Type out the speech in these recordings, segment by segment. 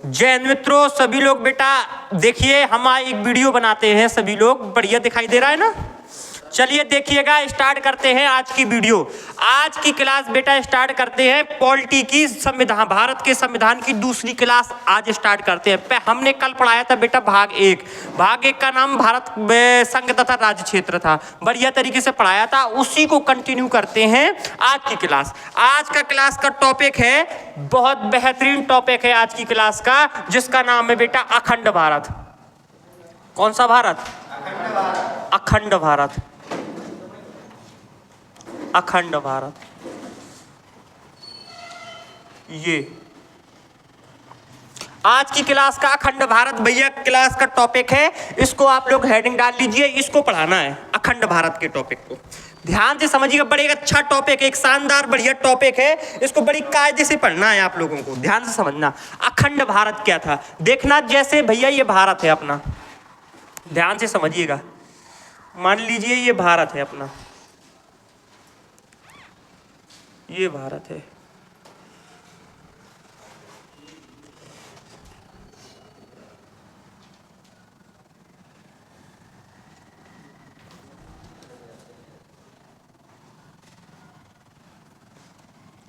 जय हिंद मित्रों, सभी लोग बेटा देखिए, हम एक वीडियो बनाते हैं, सभी लोग बढ़िया दिखाई दे रहा है ना। चलिए देखिएगा, स्टार्ट करते हैं आज की वीडियो। आज की क्लास बेटा स्टार्ट करते हैं पॉलिटी की, संविधान, भारत के संविधान की दूसरी क्लास आज स्टार्ट करते हैं। हमने कल पढ़ाया था बेटा भाग एक का नाम भारत संघ तथा राज्य क्षेत्र था, बढ़िया तरीके से पढ़ाया था, उसी को कंटिन्यू करते हैं आज की क्लास। आज का क्लास का टॉपिक है, बहुत बेहतरीन टॉपिक है आज की क्लास का, जिसका नाम है बेटा अखंड भारत। कौन सा भारत? अखंड भारत। अखंड भारत। ये आज की क्लास का अखंड भारत भैया क्लास का टॉपिक है। इसको आप लोग हेडिंग डाल लीजिए, इसको पढ़ाना है अखंड भारत के टॉपिक को। ध्यान से समझिएगा, बड़ा अच्छा टॉपिक है, एक शानदार बढ़िया टॉपिक है, इसको बड़ी कायदे से पढ़ना है आप लोगों को। ध्यान से समझना अखंड भारत क्या था, देखना। जैसे भैया ये भारत है अपना, ध्यान से समझिएगा, मान लीजिए ये भारत है अपना, ये भारत है,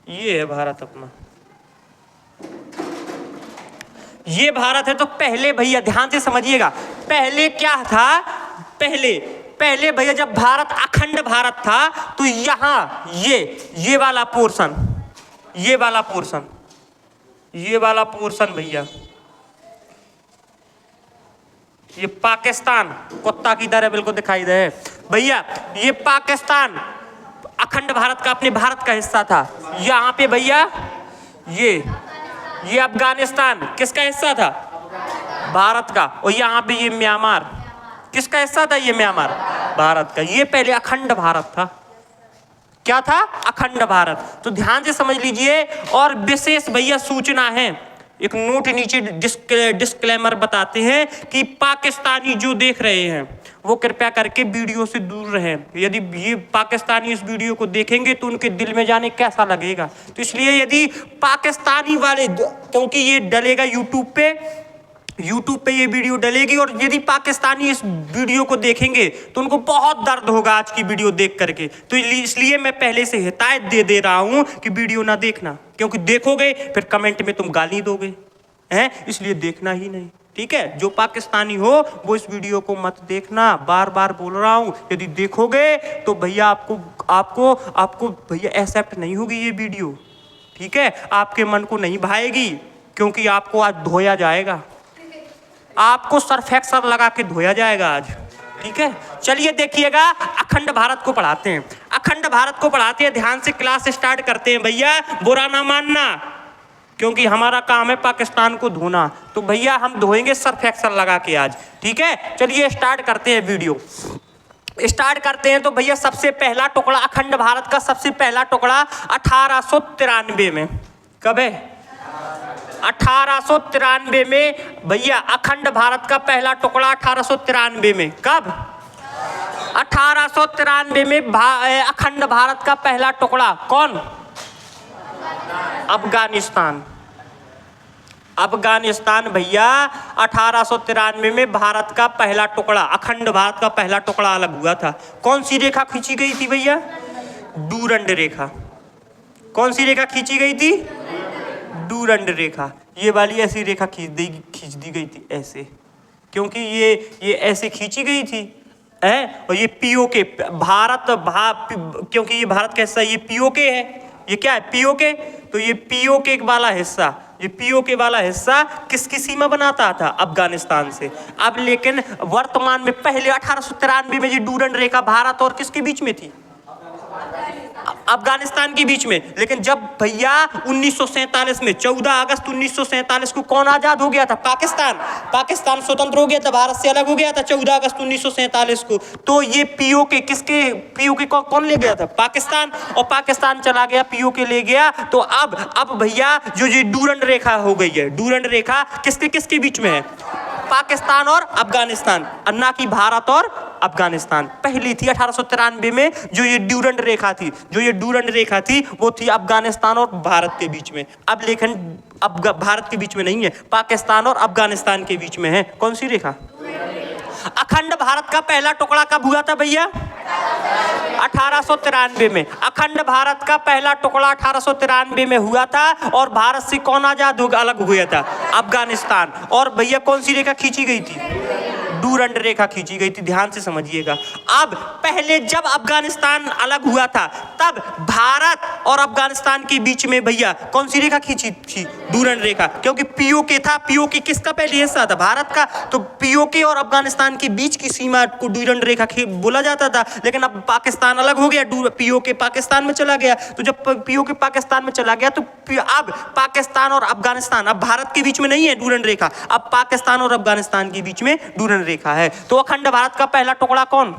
ये है भारत अपना, ये भारत है। तो पहले भैया ध्यान से समझिएगा, पहले क्या था, पहले भैया जब भारत अखंड भारत था तो यहां ये वाला पोर्शन, ये वाला पोर्शन भैया, ये पाकिस्तान कुत्ता की तरह बिल्कुल दिखाई दे भैया, ये पाकिस्तान अखंड भारत का, अपने भारत का हिस्सा था। यहाँ पे भैया ये अफगानिस्तान किसका हिस्सा था? भारत का। और यहाँ पे ये म्यांमार किसका हिस्सा था? ये म्यांमार भारत का। ये पहले अखंड भारत था। क्या था? अखंड भारत। तो ध्यान से समझ लीजिए। और विशेष भैया सूचना है, एक नोट नीचे डिस्क्लेमर बताते हैं कि पाकिस्तानी जो देख रहे हैं वो कृपया करके वीडियो से दूर रहें। यदि ये पाकिस्तानी इस वीडियो को देखेंगे तो उनके दिल में जाने कैसा लगेगा। तो इसलिए यदि पाकिस्तानी वाले, क्योंकि ये डलेगा यूट्यूब पे ये वीडियो डलेगी, और यदि पाकिस्तानी इस वीडियो को देखेंगे तो उनको बहुत दर्द होगा आज की वीडियो देख करके। तो इसलिए मैं पहले से हिदायत दे रहा हूं कि वीडियो ना देखना, क्योंकि देखोगे फिर कमेंट में तुम गाली दोगे, हैं, इसलिए देखना ही नहीं। ठीक है, जो पाकिस्तानी हो वो इस वीडियो को मत देखना, बार बार बोल रहा हूं। यदि देखोगे तो भैया आपको भैया एक्सेप्ट नहीं होगी ये वीडियो। ठीक है, आपके मन को नहीं भाएगी, क्योंकि आपको आज धोया जाएगा, आपको सर्फ एक्सेल लगा के धोया जाएगा आज। ठीक है, चलिए देखिएगा, अखंड भारत को पढ़ाते हैं, अखंड भारत को पढ़ाते हैं। ध्यान से क्लास स्टार्ट करते हैं भैया, बुरा ना मानना, क्योंकि हमारा काम है पाकिस्तान को धोना, तो भैया हम धोएंगे सर्फ एक्सेल लगा के आज। ठीक है, चलिए स्टार्ट करते हैं वीडियो। स्टार्ट करते हैं तो भैया सबसे पहला टुकड़ा अखंड भारत का, सबसे पहला टुकड़ा 1893 में। कब है? 1893 में भैया अखंड भारत का पहला टुकड़ा 1893 में। कब? 1893 में अखंड भारत का पहला टुकड़ा कौन? अफगानिस्तान भैया 1893 में भारत का पहला टुकड़ा, अखंड भारत का पहला टुकड़ा अलग हुआ था। कौन सी रेखा खींची गई थी भैया? डूरंड रेखा। कौन सी रेखा खींची गई थी? डूरंड रेखा। ये वाली ऐसी रेखा खींच दी गई थी ऐसे, क्योंकि ये ऐसे खींची गई थी है। और ये पीओके क्योंकि ये भारत का हिस्सा, ये पीओके है। ये क्या है? पीओके। तो ये पीओके वाला हिस्सा, ये पीओके वाला हिस्सा किसकी सीमा बनाता था? अफगानिस्तान से। अब लेकिन वर्तमान में, पहले 1893 में ये डूरंड रेखा भारत और किसके बीच में थी? अफगानिस्तान के बीच में। लेकिन जब भैया 1947 में 14 अगस्त 1947 को कौन आजाद हो गया था? पाकिस्तान स्वतंत्र हो गया था, भारत से अलग हो गया था 14 अगस्त 1947 को। तो ये पीओके पीओके कौन ले गया था? पाकिस्तान। और पाकिस्तान चला गया, पीओके ले गया। तो अब भैया जो ये डूरंड रेखा हो गई है, डूरंड रेखा किसके बीच में है? पाकिस्तान और अफगानिस्तान, ना कि भारत और अफगानिस्तान। पहली थी 1893 में जो ये ड्यूरंड रेखा थी, वो थी अफगानिस्तान और भारत के बीच में। अब लेकिन अब भारत के बीच में नहीं है, पाकिस्तान और अफगानिस्तान के बीच में है। कौन सी रेखा? अखंड भारत का पहला टुकड़ा कब हुआ था भैया? 1893 में। अखंड भारत का पहला टुकड़ा 1893 में हुआ था। और भारत से कौन आजाद अलग हुआ था? अफगानिस्तान। और भैया कौन सी रेखा खींची गई थी? डूरंड रेखा खींची गई थी। ध्यान से समझिएगा। अब पहले जब अफगानिस्तान अलग हुआ था तब भारत और अफगानिस्तान के बीच में भैया कौन सी रेखा खींची थी? डूरंड रेखा। क्योंकि पीओके था। पीओके किसका पहले हिस्सा था? भारत का। तो पीओके और अफगानिस्तान के बीच की सीमा को डूरंड रेखा बोला जाता था। लेकिन अब पाकिस्तान अलग हो गया, पीओके पाकिस्तान में चला गया। तो जब पीओके पाकिस्तान में चला गया तो अब पाकिस्तान और अफगानिस्तान, अब भारत के बीच में नहीं है डूरंड रेखा, अब पाकिस्तान और अफगानिस्तान के बीच में डूरंड रेखा है। तो अखंड भारत का पहला टुकड़ा कौन?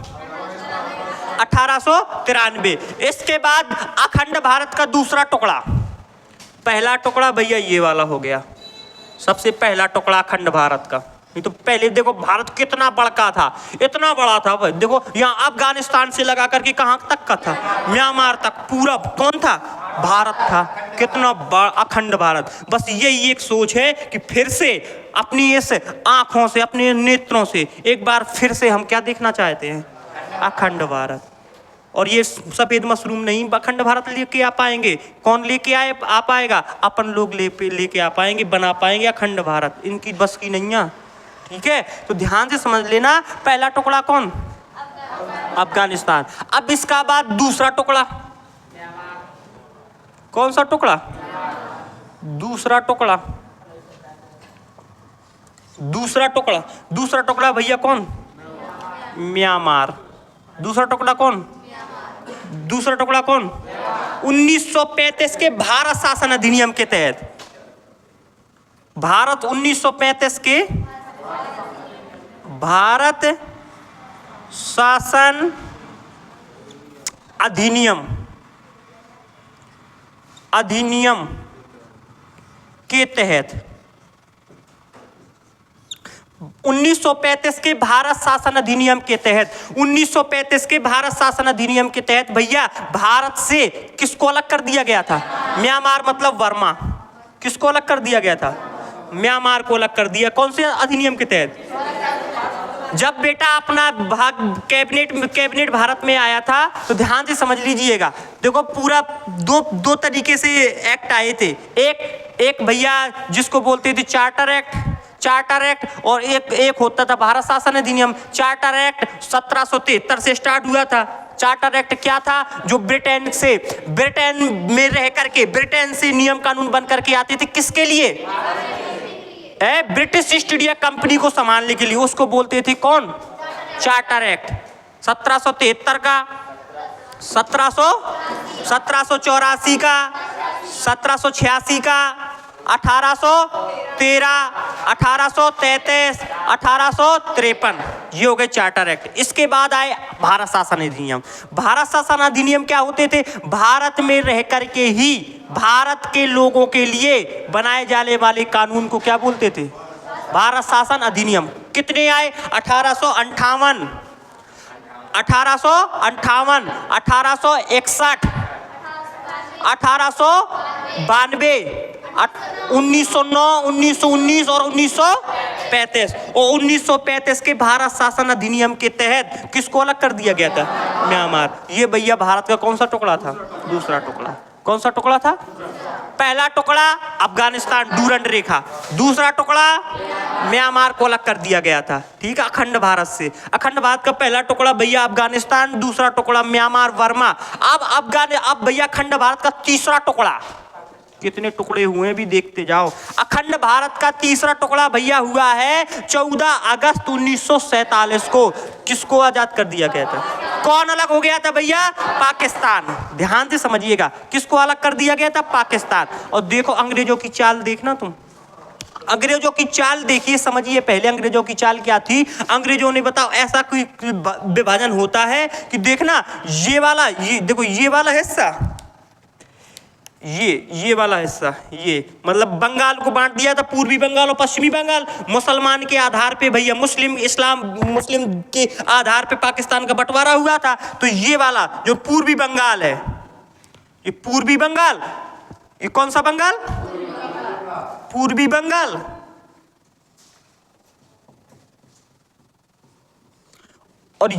1893। इसके बाद अखंड भारत का दूसरा टुकड़ा, पहला टुकड़ा भैया ये वाला हो गया, सबसे पहला टुकड़ा अखंड भारत का। नहीं तो पहले देखो भारत कितना बड़का था, इतना बड़ा था भाई। देखो यहाँ अफगानिस्तान से लगा करके कहाँ तक का था? म्यांमार तक। पूरा कौन था? भारत था। कितना बड़ा अखंड भारत। बस यही एक सोच है कि फिर से अपनी इस आंखों से, अपने नेत्रों से एक बार फिर से हम क्या देखना चाहते हैं? अखंड भारत। और ये सफेद मशरूम नहीं अखंड भारत लेके आ पाएंगे। कौन लेके आ पाएगा? अपन लोग लेके आ पाएंगे, बना पाएंगे अखंड भारत। इनकी बस की नहीं है। ठीक है, तो ध्यान से समझ लेना। पहला टुकड़ा कौन? अफगानिस्तान। अब इसका बाद दूसरा टुकड़ा, कौन सा टुकड़ा? दूसरा टुकड़ा। दूसरा टुकड़ा भैया कौन? म्यांमार। दूसरा टुकड़ा कौन? 1935 के भारत शासन अधिनियम के तहत, भारत 1935 के भारत शासन अधिनियम के तहत 1935 के भारत शासन अधिनियम के तहत 1935 के भारत शासन अधिनियम के तहत भैया भारत से किसको अलग कर दिया गया था? म्यांमार मतलब वर्मा। किसको अलग कर दिया गया था? म्यांमार को अलग कर दिया। कौन से अधिनियम के तहत? जब बेटा अपना कैबिनेट भारत में आया था तो ध्यान से समझ लीजिएगा। देखो पूरा दो तरीके से एक्ट आए थे। एक भैया जिसको बोलते थे चार्टर एक्ट और एक होता था भारत शासन अधिनियम। चार्टर एक्ट 1773 से स्टार्ट हुआ था। चार्टर एक्ट क्या था? जो ब्रिटेन में रह करके ब्रिटेन से नियम कानून बन करके आते थे। किसके लिए? ब्रिटिश ईस्ट इंडिया कंपनी को संभालने के लिए। उसको बोलते थे कौन? Charter act. 1773 का, 1784 का, 1786 का, 1813, 1833, 1853, ये हो गए चार्टर एक्ट। इसके बाद आए भारत शासन अधिनियम। भारत शासन अधिनियम क्या होते थे? भारत में रह करके ही भारत के लोगों के लिए बनाए जाने वाले कानून को क्या बोलते थे? भारत शासन अधिनियम। कितने आए? 1858, 1858, 1861, 1892, 1909, 1919 और 1935। और 1935 के भारत शासन अधिनियम के तहत किसको अलग कर दिया गया था? म्यांमार। ये भैया भारत का कौन सा टुकड़ा था? दूसरा टुकड़ा। कौन सा टुकड़ा था? पहला टुकड़ा अफगानिस्तान डूरंड रेखा, दूसरा टुकड़ा म्यांमार को अलग कर दिया गया था। ठीक है, अखंड भारत से। अखंड भारत का पहला टुकड़ा भैया अफगानिस्तान, दूसरा टुकड़ा म्यांमार वर्मा। अब भैया अखंड भारत का तीसरा टुकड़ा, कितने टुकड़े हुए भी देखते जाओ। अखंड भारत का तीसरा टुकड़ा भैया हुआ है 14 अगस्त 1947 को। किसको आजाद कर दिया गया था? कौन अलग हो गया था भैया? पाकिस्तान। ध्यान से समझिएगा, किसको अलग कर दिया गया था? पाकिस्तान। और देखो अंग्रेजों की चाल देखना तुम, अंग्रेजों की चाल देखिए, समझिए पहले अंग्रेजों की चाल क्या थी। अंग्रेजों ने बताओ ऐसा कोई विभाजन होता है कि देखना ये वाला, ये देखो ये वाला हिस्सा, ये वाला हिस्सा, ये मतलब बंगाल को बांट दिया था, पूर्वी बंगाल और पश्चिमी बंगाल। मुसलमान के आधार पे भैया, मुस्लिम के आधार पे पाकिस्तान का बंटवारा हुआ था। तो ये वाला जो पूर्वी बंगाल है, ये पूर्वी बंगाल, ये कौन सा बंगाल? पूर्वी बंगाल। और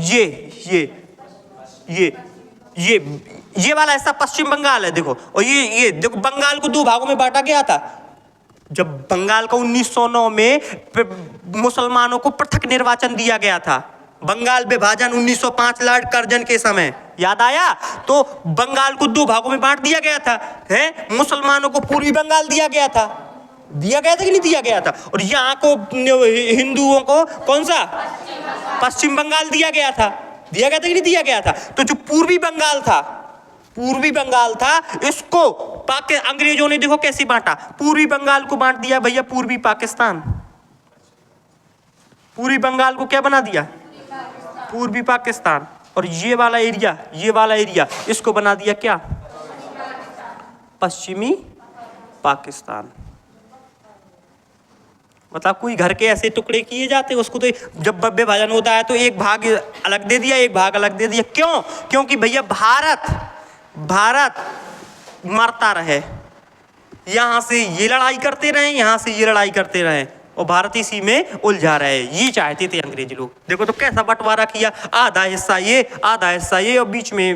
ये वाला हिस्सा पश्चिम बंगाल है, देखो। और ये देखो, बंगाल को दो भागों में बांटा गया था। जब बंगाल को 1909 में मुसलमानों को पृथक निर्वाचन दिया गया था, बंगाल विभाजन 1905 लॉर्ड कर्जन के समय, याद आया? तो बंगाल को दो भागों में बांट दिया गया था, है? मुसलमानों को पूर्वी बंगाल दिया गया था कि नहीं दिया गया था? और यहाँ को हिंदुओं को कौन सा? पश्चिम बंगाल दिया गया था कि नहीं दिया गया था? तो जो पूर्वी बंगाल था इसको अंग्रेजों ने देखो कैसे बांटा। पूर्वी बंगाल को बांट दिया भैया पूर्वी पाकिस्तान। पूर्वी बंगाल को क्या बना दिया? पूर्वी पाकिस्तान। और ये वाला एरिया इसको बना दिया क्या? पश्चिमी पाकिस्तान। मतलब कोई घर के ऐसे टुकड़े किए जाते, उसको तो जब विभाजन होता है तो एक भाग अलग दे दिया, एक भाग अलग दे दिया। क्यों? क्योंकि भैया भारत मरता रहे, यहाँ से ये लड़ाई करते रहे, यहाँ से ये लड़ाई करते रहे, और भारत इसी में उलझा रहे। ये चाहते थे अंग्रेज लोग। देखो तो कैसा बंटवारा किया, आधा हिस्सा ये और बीच में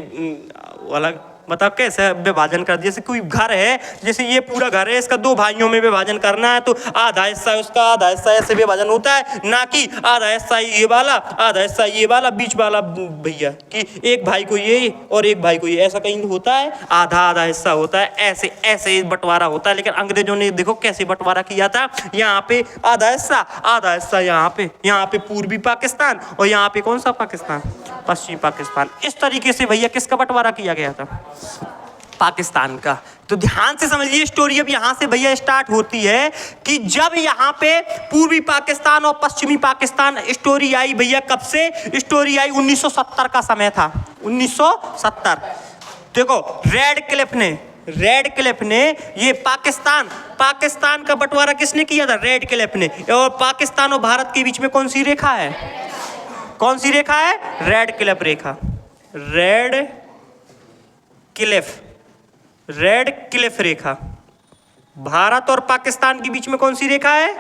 अलग। मतलब कैसे विभाजन कर दिया? जैसे कोई घर है, जैसे ये पूरा घर है, इसका दो भाइयों में विभाजन करना है तो आधा हिस्सा उसका, आधा हिस्सा ऐसे विभाजन होता है, ना कि आधा हिस्सा ये वाला, आधा हिस्सा ये वाला, बीच वाला भैया कि एक भाई को ये और एक भाई को ये, ऐसा कहीं होता है? आधा हिस्सा होता है, ऐसे बंटवारा होता है। लेकिन अंग्रेजों ने देखो कैसे बंटवारा किया था। यहाँ पे आधा हिस्सा यहाँ पे पूर्वी पाकिस्तान, और यहाँ पे कौन सा पाकिस्तान? पश्चिमी पाकिस्तान। इस तरीके से भैया किसका बंटवारा किया गया था? पाकिस्तान का। तो ध्यान से समझिए, स्टोरी अब यहां से भैया स्टार्ट होती है कि जब यहां पे पूर्वी पाकिस्तान और पश्चिमी पाकिस्तान, स्टोरी आई भैया कब से? स्टोरी आई 1970 का समय था। 1970 देखो, रेड क्लिफ ने ये पाकिस्तान का बंटवारा किसने किया था? रेड क्लिफ ने। और पाकिस्तान और भारत के बीच में कौन सी रेखा है? रेड क्लिफ रेखा। रेड क्लिफ रेखा। भारत और पाकिस्तान के बीच में कौन सी रेखा है?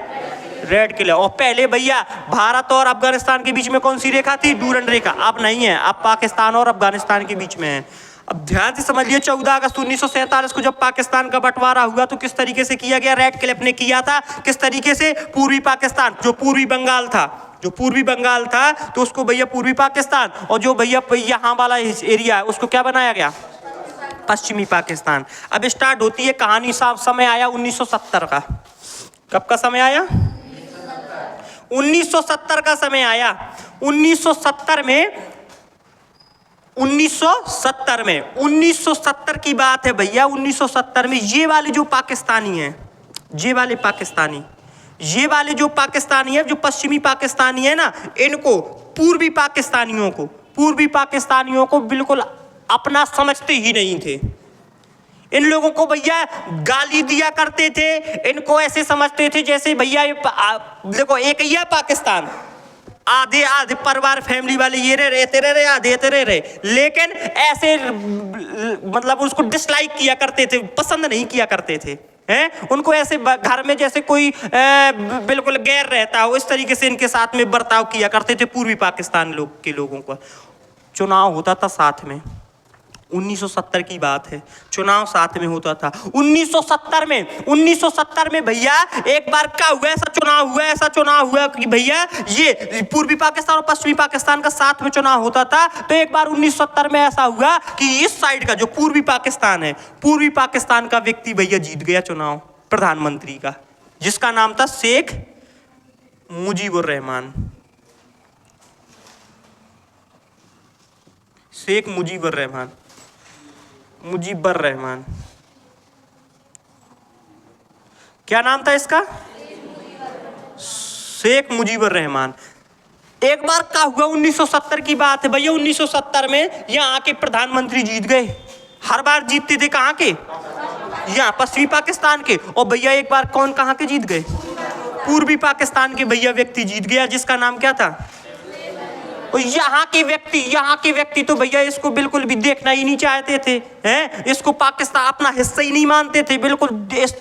Red Cliff. और पहले भैया भारत और अफगानिस्तान के बीच में कौन सी रेखा थी? डूरंड रेखा। अब नहीं है, अब पाकिस्तान और अफगानिस्तान के बीच में है। अब ध्यान से समझिए, 14 अगस्त 1947 को जब पाकिस्तान का बंटवारा हुआ तो किस तरीके से किया गया? रेड क्लिफ ने किया था। किस तरीके से? पूर्वी पाकिस्तान, जो पूर्वी बंगाल था तो उसको भैया पूर्वी पाकिस्तान, और जो भैया यहाँ वाला एरिया है उसको क्या बनाया गया? पश्चिमी पाकिस्तान। अब स्टार्ट होती है कहानी। साहब समय आया 1970 का। कब का समय आया? 1970 का समय आया। 1970 की बात है भैया। 1970 में ये वाले जो पाकिस्तानी हैं, ये वाले जो पाकिस्तानी है, जो पश्चिमी पाकिस्तानी है ना, इनको पूर्वी पाकिस्तानियों को बिल्कुल अपना समझते ही नहीं थे। इन लोगों को भैया गाली दिया करते थे। इनको ऐसे समझते थे जैसे भैया देखो, एक ही है पाकिस्तान, आधे परिवार फैमिली वाले ये रहते रहे, आधे रहे। लेकिन ऐसे मतलब उसको डिसलाइक किया करते थे, पसंद नहीं किया करते थे। उनको ऐसे घर में जैसे कोई बिल्कुल गैर रहता हो, इस तरीके से इनके साथ में बर्ताव किया करते थे। पूर्वी पाकिस्तान के लोगों का चुनाव होता था साथ में। 1970 की बात है, चुनाव साथ में होता था। 1970 में भैया एक बार क्या हुआ? ऐसा चुनाव हुआ कि भैया ये पूर्वी पाकिस्तान और पश्चिमी पाकिस्तान का साथ में चुनाव होता था। तो एक बार 1970 में ऐसा हुआ कि इस साइड का जो पूर्वी पाकिस्तान है, पूर्वी पाकिस्तान का व्यक्ति भैया जीत गया चुनाव प्रधानमंत्री का, जिसका नाम था शेख मुजीबुर रहमान। क्या नाम था इसका? शेख मुजीबुर रहमान। एक बार क्या हुआ? 1970 की बात है भैया। 1970 में यहाँ के प्रधानमंत्री जीत गए। हर बार जीतते थे कहाँ के? यहाँ पश्चिमी पाकिस्तान के। और भैया एक बार कौन कहाँ के जीत गए? पूर्वी पाकिस्तान के भैया व्यक्ति जीत गया, जिसका नाम क्या था? यहाँ के व्यक्ति तो भैया इसको बिल्कुल भी देखना ही नहीं चाहते थे, हैं? इसको पाकिस्तान अपना हिस्सा ही नहीं मानते थे, बिल्कुल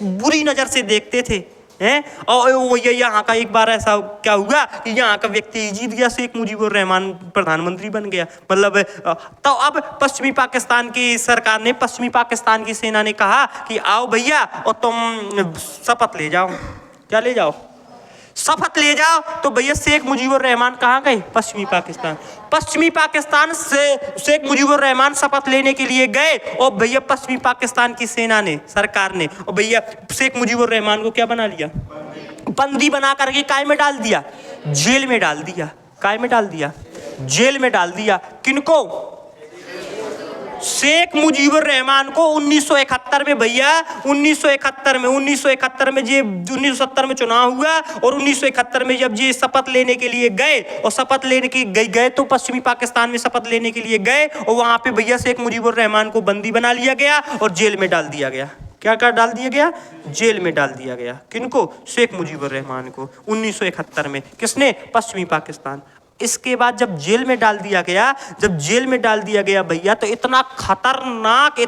बुरी नजर से देखते थे, हैं? और यहाँ का एक बार ऐसा क्या हुआ कि यहाँ का व्यक्ति जीत गया, शेख मुजीबुर रहमान प्रधानमंत्री बन गया। मतलब तो अब पश्चिमी पाकिस्तान की सरकार ने, पश्चिमी पाकिस्तान की सेना ने कहा कि आओ भैया और तुम शपथ ले जाओ। क्या ले जाओ? शपथ ले जाओ। तो भैया शेख मुजीबुर रहमान कहाँ गए? पश्चिमी पाकिस्तान। पश्चिमी पाकिस्तान से शेख मुजीबुर रहमान शपथ लेने के लिए गए और भैया पश्चिमी पाकिस्तान की सेना ने, सरकार ने, और भैया शेख मुजीबुर रहमान को क्या बना लिया? बंदी बना करके काय में डाल दिया? जेल में डाल दिया। काय में डाल दिया? जेल में डाल दिया। किनको? शेख मुजीबुर रहमान को 1971 में भैया 1971 में ये 1970 में चुनाव हुआ और 1971 में जब ये शपथ लेने के लिए गए और शपथ लेने के गए तो पश्चिमी पाकिस्तान में शपथ लेने के लिए गए और वहां पे भैया शेख मुजीबुर रहमान को बंदी बना लिया गया और जेल में डाल दिया गया। क्या डाल दिया गया? जेल में डाल दिया गया। किनको? शेख मुजीबुर रहमान को 1971 में। किसने? पश्चिमी पाकिस्तान। इसके बाद जब जेल में डाल दिया गया भैया, तो इतना खतरनाक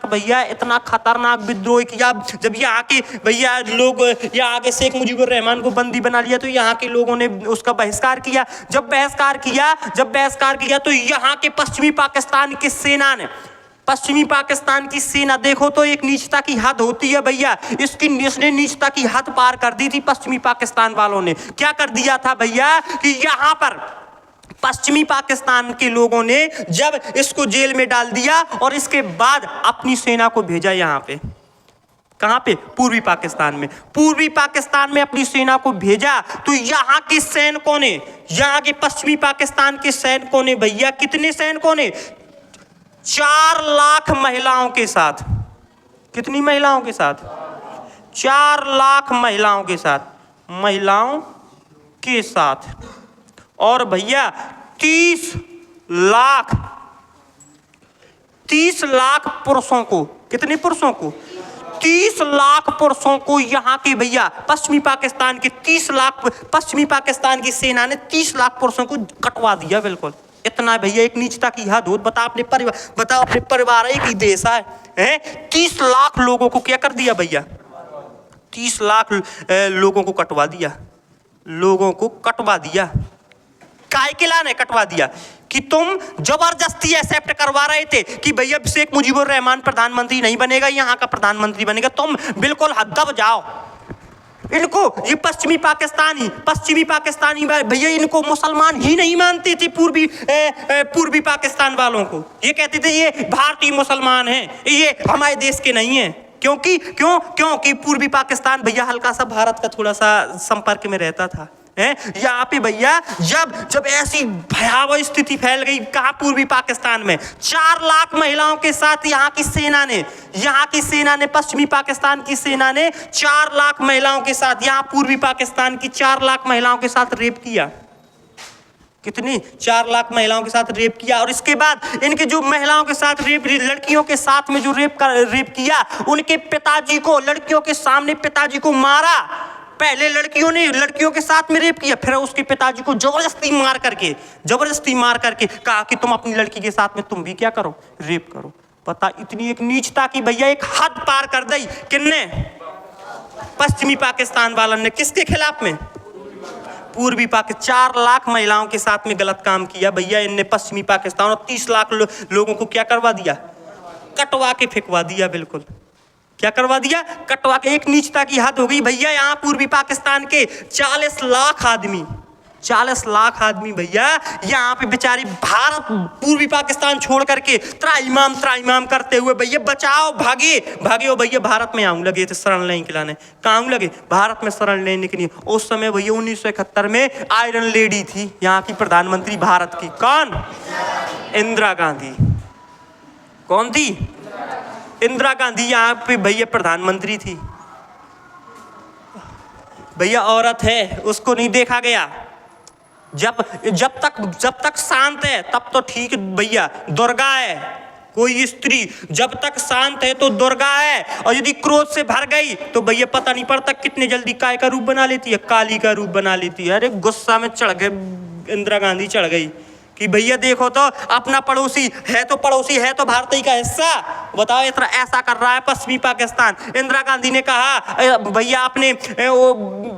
भैया, इतना खतरनाक विद्रोह किया। जब यहाँ के भैया लोग, यहाँ के शेख मुजीबुर रहमान को बंदी बना लिया तो यहाँ के लोगों ने उसका बहिष्कार किया। जब बहिष्कार किया तो यहाँ के पश्चिमी पाकिस्तान की सेना ने, पश्चिमी पाकिस्तान की सेना, देखो तो एक नीचता की हद होती है भैया, इसने नीचता की हद पार कर दी थी। पश्चिमी पाकिस्तान वालों ने क्या कर दिया था भैया कि यहाँ पर पश्चिमी पाकिस्तान के लोगों ने जब इसको जेल में डाल दिया और इसके बाद अपनी सेना को भेजा यहाँ पे। कहाँ पे? पूर्वी पाकिस्तान में। पूर्वी पाकिस्तान में अपनी सेना को भेजा तो यहाँ के सैनिकों ने, यहाँ के पश्चिमी पाकिस्तान के सैनिकों ने भैया, कितने सैनिकों ने? 4 लाख महिलाओं के साथ। कितनी महिलाओं के साथ? 4 लाख महिलाओं के साथ। और भैया 30 लाख पुरुषों को। कितने पुरुषों को? 30 लाख पुरुषों को यहाँ के भैया पश्चिमी पाकिस्तान के 30 लाख, पश्चिमी पाकिस्तान की सेना ने 30 लाख पुरुषों को कटवा दिया। बिल्कुल इतना भैया, एक नीचता की हद हो। बताओ अपने परिवार एक ही देश है, 30 लाख लोगों को क्या कर दिया भैया? 30 लाख लोगों को कटवा दिया। काय के लाने कटवा दिया? कि तुम जबरदस्ती एक्सेप्ट करवा रहे थे कि भैया शेख मुजीबुर रहमान प्रधानमंत्री नहीं बनेगा, यहाँ का प्रधानमंत्री बनेगा। तुम बिल्कुल दब जाओ। इनको ये पश्चिमी पाकिस्तानी भैया, इनको मुसलमान ही नहीं मानते थे। पूर्वी पाकिस्तान वालों को ये कहते थे ये भारतीय मुसलमान हैं, ये हमारे देश के नहीं हैं। क्योंकि पूर्वी पाकिस्तान भैया हल्का सा भारत का थोड़ा सा संपर्क में रहता था। यहाँ पे भैया जब ऐसी भयावह स्थिति फैल गई, कहा? पूर्वी पाकिस्तान में 4 लाख महिलाओं के साथ यहाँ की सेना ने पश्चिमी पाकिस्तान की सेना ने 4 लाख महिलाओं के साथ, यहाँ पूर्वी पाकिस्तान की 4 लाख महिलाओं के साथ रेप किया। कितनी? 4 लाख महिलाओं के साथ रेप किया। और इसके बाद इनके जो महिलाओं के साथ लड़कियों के साथ में जो रेप किया, उनके पिताजी को, लड़कियों के सामने पिताजी को मारा। पहले लड़कियों के साथ में रेप किया, फिर उसके पिताजी को जबरदस्ती मार करके कहा कि तुम अपनी लड़की के साथ में तुम भी क्या करो? रेप करो। पता इतनी एक नीचता की भैया एक हद पार कर दी। किसने? पश्चिमी पाकिस्तान वालों ने। किसके खिलाफ में? पूर्वी पाकिस्तान। 4 लाख महिलाओं के साथ में गलत काम किया भैया इनने पश्चिमी पाकिस्तान, और 30 लाख लोगों को क्या करवा दिया? कटवा के फेंकवा दिया। बिल्कुल क्या करवा दिया? कटवा के। एक नीचता की हद हो गई भैया। यहाँ पूर्वी पाकिस्तान के 40 लाख आदमी भैया यहाँ पे बेचारी भारत, पूर्वी पाकिस्तान छोड़ करके त्राइमाम करते हुए भैया बचाओ भागे और भैया भारत में आऊं लगे थे शरण लेने के लाने। कहाँ लगे? भारत में शरण लेने के लिए। उस समय भैया 1971 में आयरन लेडी थी यहाँ की प्रधानमंत्री भारत की। कौन? इंदिरा गांधी। कौन थी? इंदिरा गांधी यहाँ पे भैया प्रधानमंत्री थी। भैया औरत है, उसको नहीं देखा गया। जब तक शांत है तब तो ठीक भैया। दुर्गा है, कोई स्त्री जब तक शांत है तो दुर्गा है, और यदि क्रोध से भर गई तो भैया पता नहीं पड़ता कितने जल्दी काय का रूप बना लेती है, काली का रूप बना लेती है। अरे गुस्सा में चढ़ गए, इंदिरा गांधी चढ़ गई कि भैया देखो तो अपना पड़ोसी है तो भारत ही का हिस्सा, बताओ इतना ऐसा कर रहा है पश्चिमी पाकिस्तान। इंदिरा गांधी ने कहा भैया आपने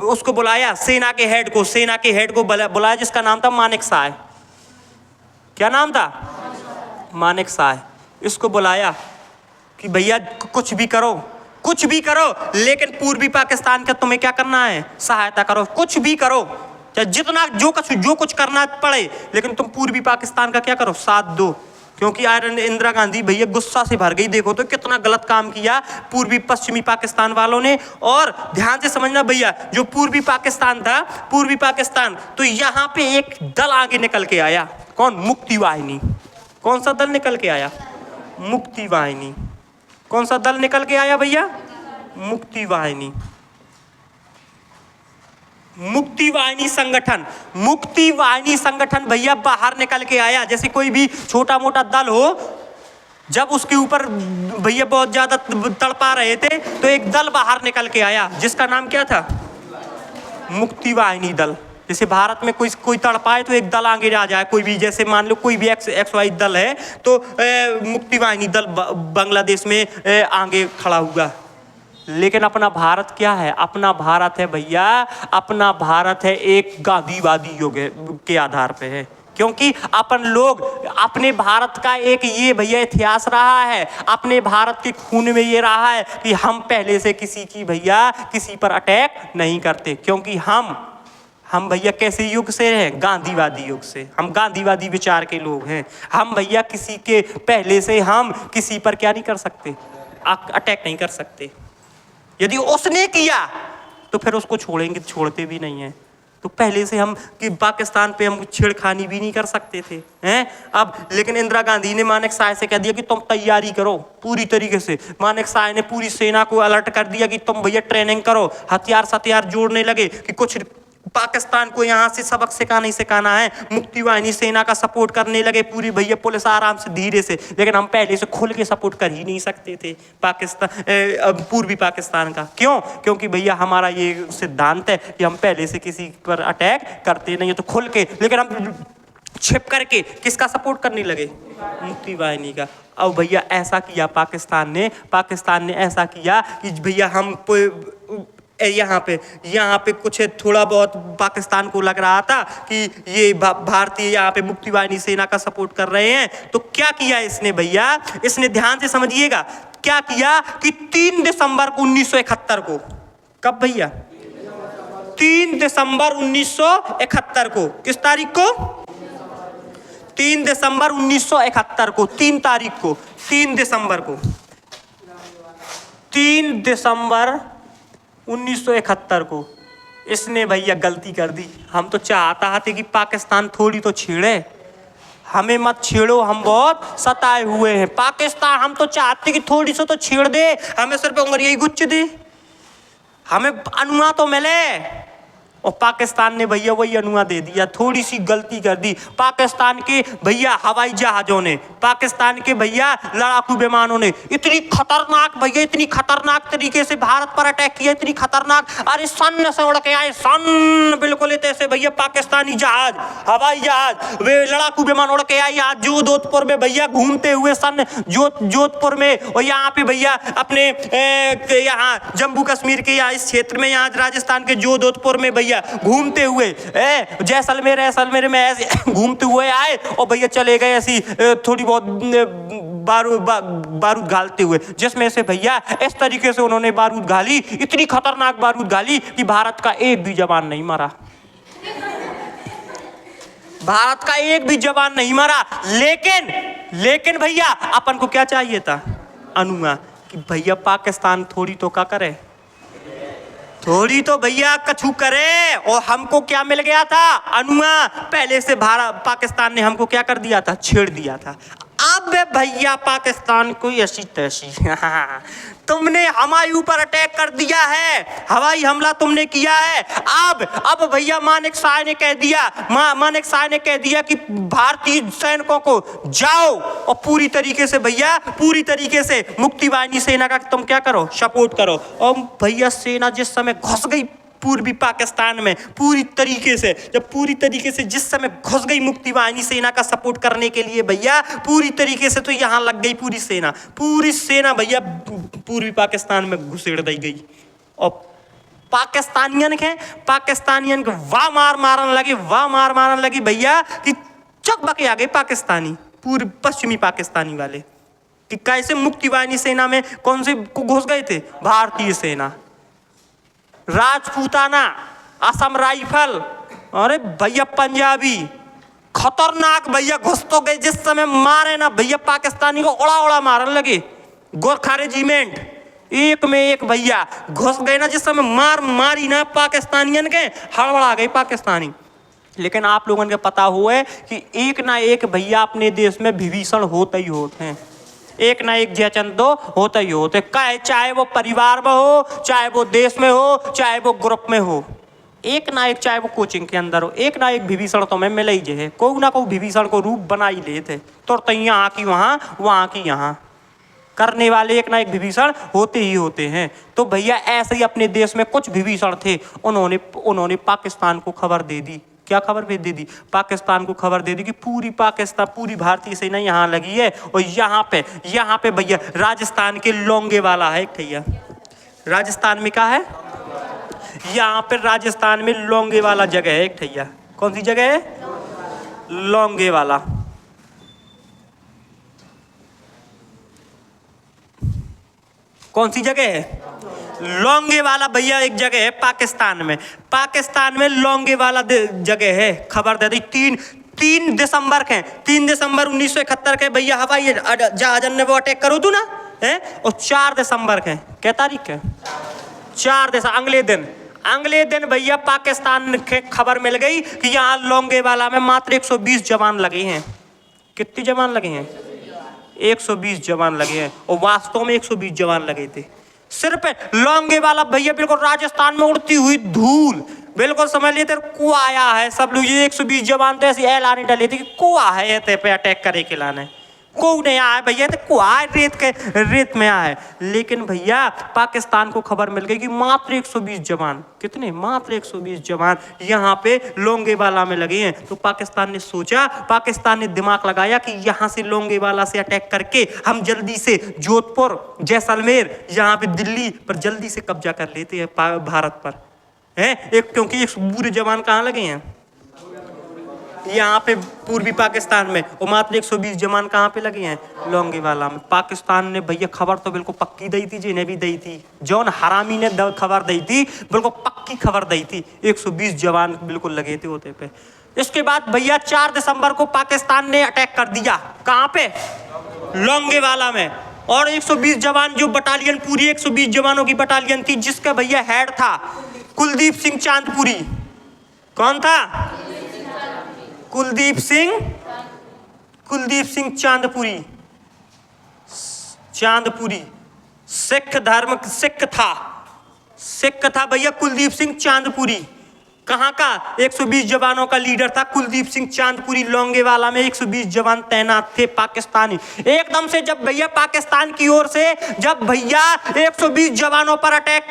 उसको बुलाया, सेना के हेड को बुलाया जिसका नाम था मानेक शाह। क्या नाम था? मानेक शाह। इसको बुलाया कि भैया कुछ भी करो लेकिन पूर्वी पाकिस्तान का तुम्हें क्या करना है, सहायता करो, कुछ भी करो, चाहे जितना जो कुछ करना पड़े, लेकिन तुम पूर्वी पाकिस्तान का क्या करो, साथ दो। क्योंकि इंदिरा गांधी भैया गुस्सा से भर गई, देखो तो कितना गलत काम किया पूर्वी पश्चिमी पाकिस्तान वालों ने। और ध्यान से समझना भैया, जो पूर्वी पाकिस्तान तो यहाँ पे एक दल आगे निकल के आया। कौन? मुक्ति वाहिनी। कौन सा दल निकल के आया? मुक्ति वाहिनी। कौन सा दल निकल के आया भैया? मुक्ति वाहिनी। मुक्ति वाहिनी संगठन भैया बाहर निकल के आया। जैसे कोई भी छोटा मोटा दल हो, जब उसके ऊपर भैया बहुत ज्यादा तड़पा रहे थे तो एक दल बाहर निकल के आया जिसका नाम क्या था? मुक्ति वाहिनी दल। जैसे भारत में कोई तड़पाए तो एक दल आगे आ जाए, कोई भी, जैसे मान लो कोई भी XY दल है तो मुक्ति वाहिनी दल बांग्लादेश में आगे खड़ा हुआ। लेकिन अपना भारत क्या है? अपना भारत है भैया, अपना भारत है एक गांधीवादी युग के आधार पे है। क्योंकि अपन लोग अपने भारत का एक ये भैया इतिहास रहा है, अपने भारत के खून में ये रहा है कि हम पहले से किसी पर अटैक नहीं करते। क्योंकि हम भैया कैसे युग से हैं? गांधीवादी युग से। हम गांधीवादी विचार के लोग हैं। हम भैया किसी के पहले से हम किसी पर क्या नहीं कर सकते, अटैक नहीं कर सकते। यदि उसने किया तो फिर उसको छोड़ेंगे, छोड़ते भी नहीं है। तो पहले से हम कि पाकिस्तान पे हम छेड़खानी भी नहीं कर सकते थे हैं। अब लेकिन इंदिरा गांधी ने मानेक शाह से कह दिया कि तुम तैयारी करो पूरी तरीके से। मानेक शाह ने पूरी सेना को अलर्ट कर दिया कि तुम भैया ट्रेनिंग करो, हथियार जोड़ने लगे कि कुछ पाकिस्तान को यहाँ से सबक सिखाना है। मुक्ति वाहिनी सेना का सपोर्ट करने लगे पूरी भैया, पुलिस आराम से धीरे से। लेकिन हम पहले से खुल के सपोर्ट कर ही नहीं सकते थे पूर्वी पाकिस्तान का। क्यों? क्योंकि भैया हमारा ये सिद्धांत है कि हम पहले से किसी पर अटैक करते नहीं है, तो खुल के। लेकिन हम छिप करके किसका सपोर्ट करने लगे? मुक्ति वाहिनी का। अब भैया ऐसा किया पाकिस्तान ने ऐसा किया कि भैया हम यहाँ पे कुछ थोड़ा बहुत पाकिस्तान को लग रहा था कि ये भारतीय यहाँ पे मुक्ति वाहिनी सेना का सपोर्ट कर रहे हैं। तो क्या किया इसने भैया? इसने ध्यान से समझिएगा क्या किया कि 3 दिसंबर 1971 को, कब भैया? 3 दिसंबर 1971 को। किस तारीख को? 3 दिसंबर 1971 को, 3 तारीख को, 3 दिसंबर को, 3 दिसंबर 1971 को इसने भैया गलती कर दी। हम तो चाहता थे कि पाकिस्तान थोड़ी तो छेड़े, हमें मत छेड़ो, हम बहुत सताए हुए हैं। पाकिस्तान हम तो चाहते कि थोड़ी सी तो छेड़ दे, हमें सिर पे उंगलियां गुच्छ दे, हमें अनुआ तो मिले। और पाकिस्तान ने भैया वही अनुआ दे दिया। थोड़ी सी गलती कर दी पाकिस्तान के भैया हवाई जहाजों ने, पाकिस्तान के भैया लड़ाकू विमानों ने इतनी खतरनाक तरीके से भारत पर अटैक किया, इतनी खतरनाक। अरे सन से उड़ के आए, सन बिल्कुल ऐसे भैया पाकिस्तानी जहाज, हवाई जहाज, वे लड़ाकू विमान उड़ के आए आज जोधपुर में भैया घूमते हुए, सन जोधपुर में। और यहाँ पे भैया अपने यहाँ जम्मू कश्मीर के यहाँ इस क्षेत्र में, यहाँ राजस्थान के जोधपुर में भैया घूमते हुए, जैसलमेर में ऐसे घूमते हुए आए और भैया चले गए ऐसी थोड़ी बहुत बारूद घालते हुए, जिसमें से भैया इस तरीके से उन्होंने बारूद घाली, इतनी खतरनाक बारूद घाली कि भारत का एक भी जवान नहीं मरा। भारत का एक भी जवान नहीं मरा। लेकिन भैया अपन को क्या चाहिए था? अनुआ, कि भैया पाकिस्तान थोड़ी तो क्या करे, थोड़ी तो भैया कछु करे। और हमको क्या मिल गया था? अनुआ। पहले से पाकिस्तान ने हमको क्या कर दिया था? छेड़ दिया था। अब अबे भैया पाकिस्तान को ऐसी तैसी तुमने हमारे ऊपर अटैक कर दिया है, हवाई हमला तुमने किया है। अब भैया मानेक शाह ने कह दिया कि भारतीय सैनिकों को जाओ और पूरी तरीके से मुक्ति वाहिनी सेना का तुम क्या करो, सपोर्ट करो। और भैया सेना जिस समय घुस गई पूर्वी पाकिस्तान में पूरी तरीके से जिस समय घुस गई मुक्ति वाहिनी सेना का सपोर्ट करने के लिए भैया पूरी तरीके से, तो यहाँ लग गई पूरी सेना भैया पूर्वी पाकिस्तान में घुसेड़ दी गई। और पाकिस्तानियन के वाह मार मारन लगी भैया कि चक बके आ गए पाकिस्तानी, पूर्व पश्चिमी पाकिस्तानी वाले कि कैसे मुक्ति वाहिनी सेना में कौन से घुस गए थे, भारतीय सेना, राजपूताना, असम राइफल, अरे भैया पंजाबी, खतरनाक भैया घुस तो गए। जिस समय मारे ना भैया पाकिस्तानी को उड़ा मारने लगे। गोरखा रेजिमेंट एक में एक भैया घुस गए ना, जिस समय मारी ना पाकिस्तानियन के, हड़बड़ा गए पाकिस्तानी। लेकिन आप लोगों को पता हुआ है कि एक ना एक भैया अपने देश में विभीषण होते ही होते हैं, एक ना एक जयचंद होता ही होते, चाहे वो परिवार में हो, चाहे वो देश में हो, चाहे वो ग्रुप में हो, एक ना एक, चाहे वो कोचिंग के अंदर हो, एक ना एक विभीषण तो मैं मिल ही जे, कोई ना कोई विभीषण को रूप बना ही लेते, तो यहाँ की वहाँ की यहाँ करने वाले एक ना एक विभीषण होते ही होते हैं। तो भैया ऐसे ही अपने देश में कुछ विभीषण थे, उन्होंने पाकिस्तान को खबर दे दी। क्या खबर भेज दे दी? पाकिस्तान को खबर दे दी कि पूरी भारतीय सेना यहाँ लगी है। और यहाँ पे भैया राजस्थान के लोंगेवाला है एक भैया, राजस्थान में क्या है, यहाँ पे राजस्थान में लोंगेवाला जगह है एक भैया। कौन सी जगह है? लोंगेवाला। कौन सी जगह है? लोंगेवाला भैया एक जगह है पाकिस्तान में लोंगेवाला जगह है। खबर दे दी 3 दिसंबर के 1971 के भैया हवाई जहाज ने वो अटैक करो तू ना है। और 4 दिसंबर के क्या तारीख है? 4 दिसंबर अगले दिन भैया पाकिस्तान के खबर मिल गई कि यहाँ लोंगेवाला में मात्र 120 जवान लगे हैं। कितने जवान लगे हैं? 120 जवान लगे हैं। और वास्तव में 120 जवान लगे थे। सिर्फ लोंगेवाला भैया बिल्कुल राजस्थान में उड़ती हुई धूल, बिल्कुल समझ लिए तेरे को आया है। सब लोग ये 120 जवान तो ऐसी ऐलान डाले थे कि को आया है ते पे अटैक करे के लाने, को नहीं आया भैया, तो को आए रेत में आया है। लेकिन भैया पाकिस्तान को खबर मिल गई कि मात्र 120 जवान, कितने? मात्र 120 जवान यहाँ पे लोंगेवाला में लगे हैं। तो पाकिस्तान ने दिमाग लगाया कि यहाँ से लोंगेवाला से अटैक करके हम जल्दी से जोधपुर, जैसलमेर, यहाँ पे दिल्ली पर जल्दी से कब्जा कर लेते हैं भारत पर है। क्योंकि एक पूरे जवान कहाँ लगे हैं? यहाँ पे पूर्वी पाकिस्तान में। और मात्र 120 जवान कहाँ पे लगे हैं? लोंगेवाला में। पाकिस्तान ने भैया खबर तो बिल्कुल पक्की दी थी, जिन्हें भी दी थी, जॉन हरामी ने खबर दी थी, बिल्कुल पक्की खबर दी थी। 120 जवान बिल्कुल लगे थे होते पे। इसके बाद भैया 4 दिसंबर को पाकिस्तान ने अटैक कर दिया। कहाँ पे? लोंगेवाला में। और 120 जवान जो बटालियन, पूरी 120 जवानों की बटालियन थी, जिसका भैया हेड था कुलदीप सिंह चांदपुरी। कौन था? कुलदीप सिंह चांदपुरी सिख था भैया कुलदीप सिंह चांदपुरी। कहाँ का? 120 जवानों का लीडर था कुलदीप सिंह चांदपुरी। लोंगेवाला में 120 जवान तैनात थे पाकिस्तानी। एकदम से जब भैया पाकिस्तान की ओर से जब भैया 120 जवानों पर अटैक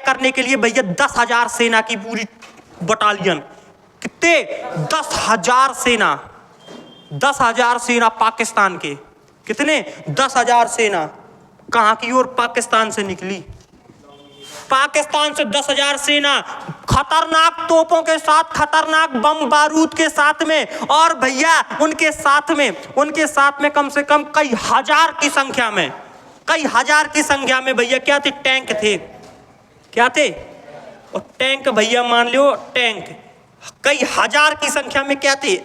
करने के लिए भैया 10,000 सेना की पूरी बटालियन, कितने? 10,000 सेना पाकिस्तान के, कितने? 10,000 सेना कहाँ की ओर? पाकिस्तान से निकली। पाकिस्तान से 10,000 सेना खतरनाक तोपों के साथ, खतरनाक बम बारूद के साथ में, और भैया उनके साथ में कम से कम कई हजार की संख्या में भैया क्या थे? टैंक थे। क्या थे? और टैंक भैया मान लो, टैंक कई हजार की संख्या में क्या थे?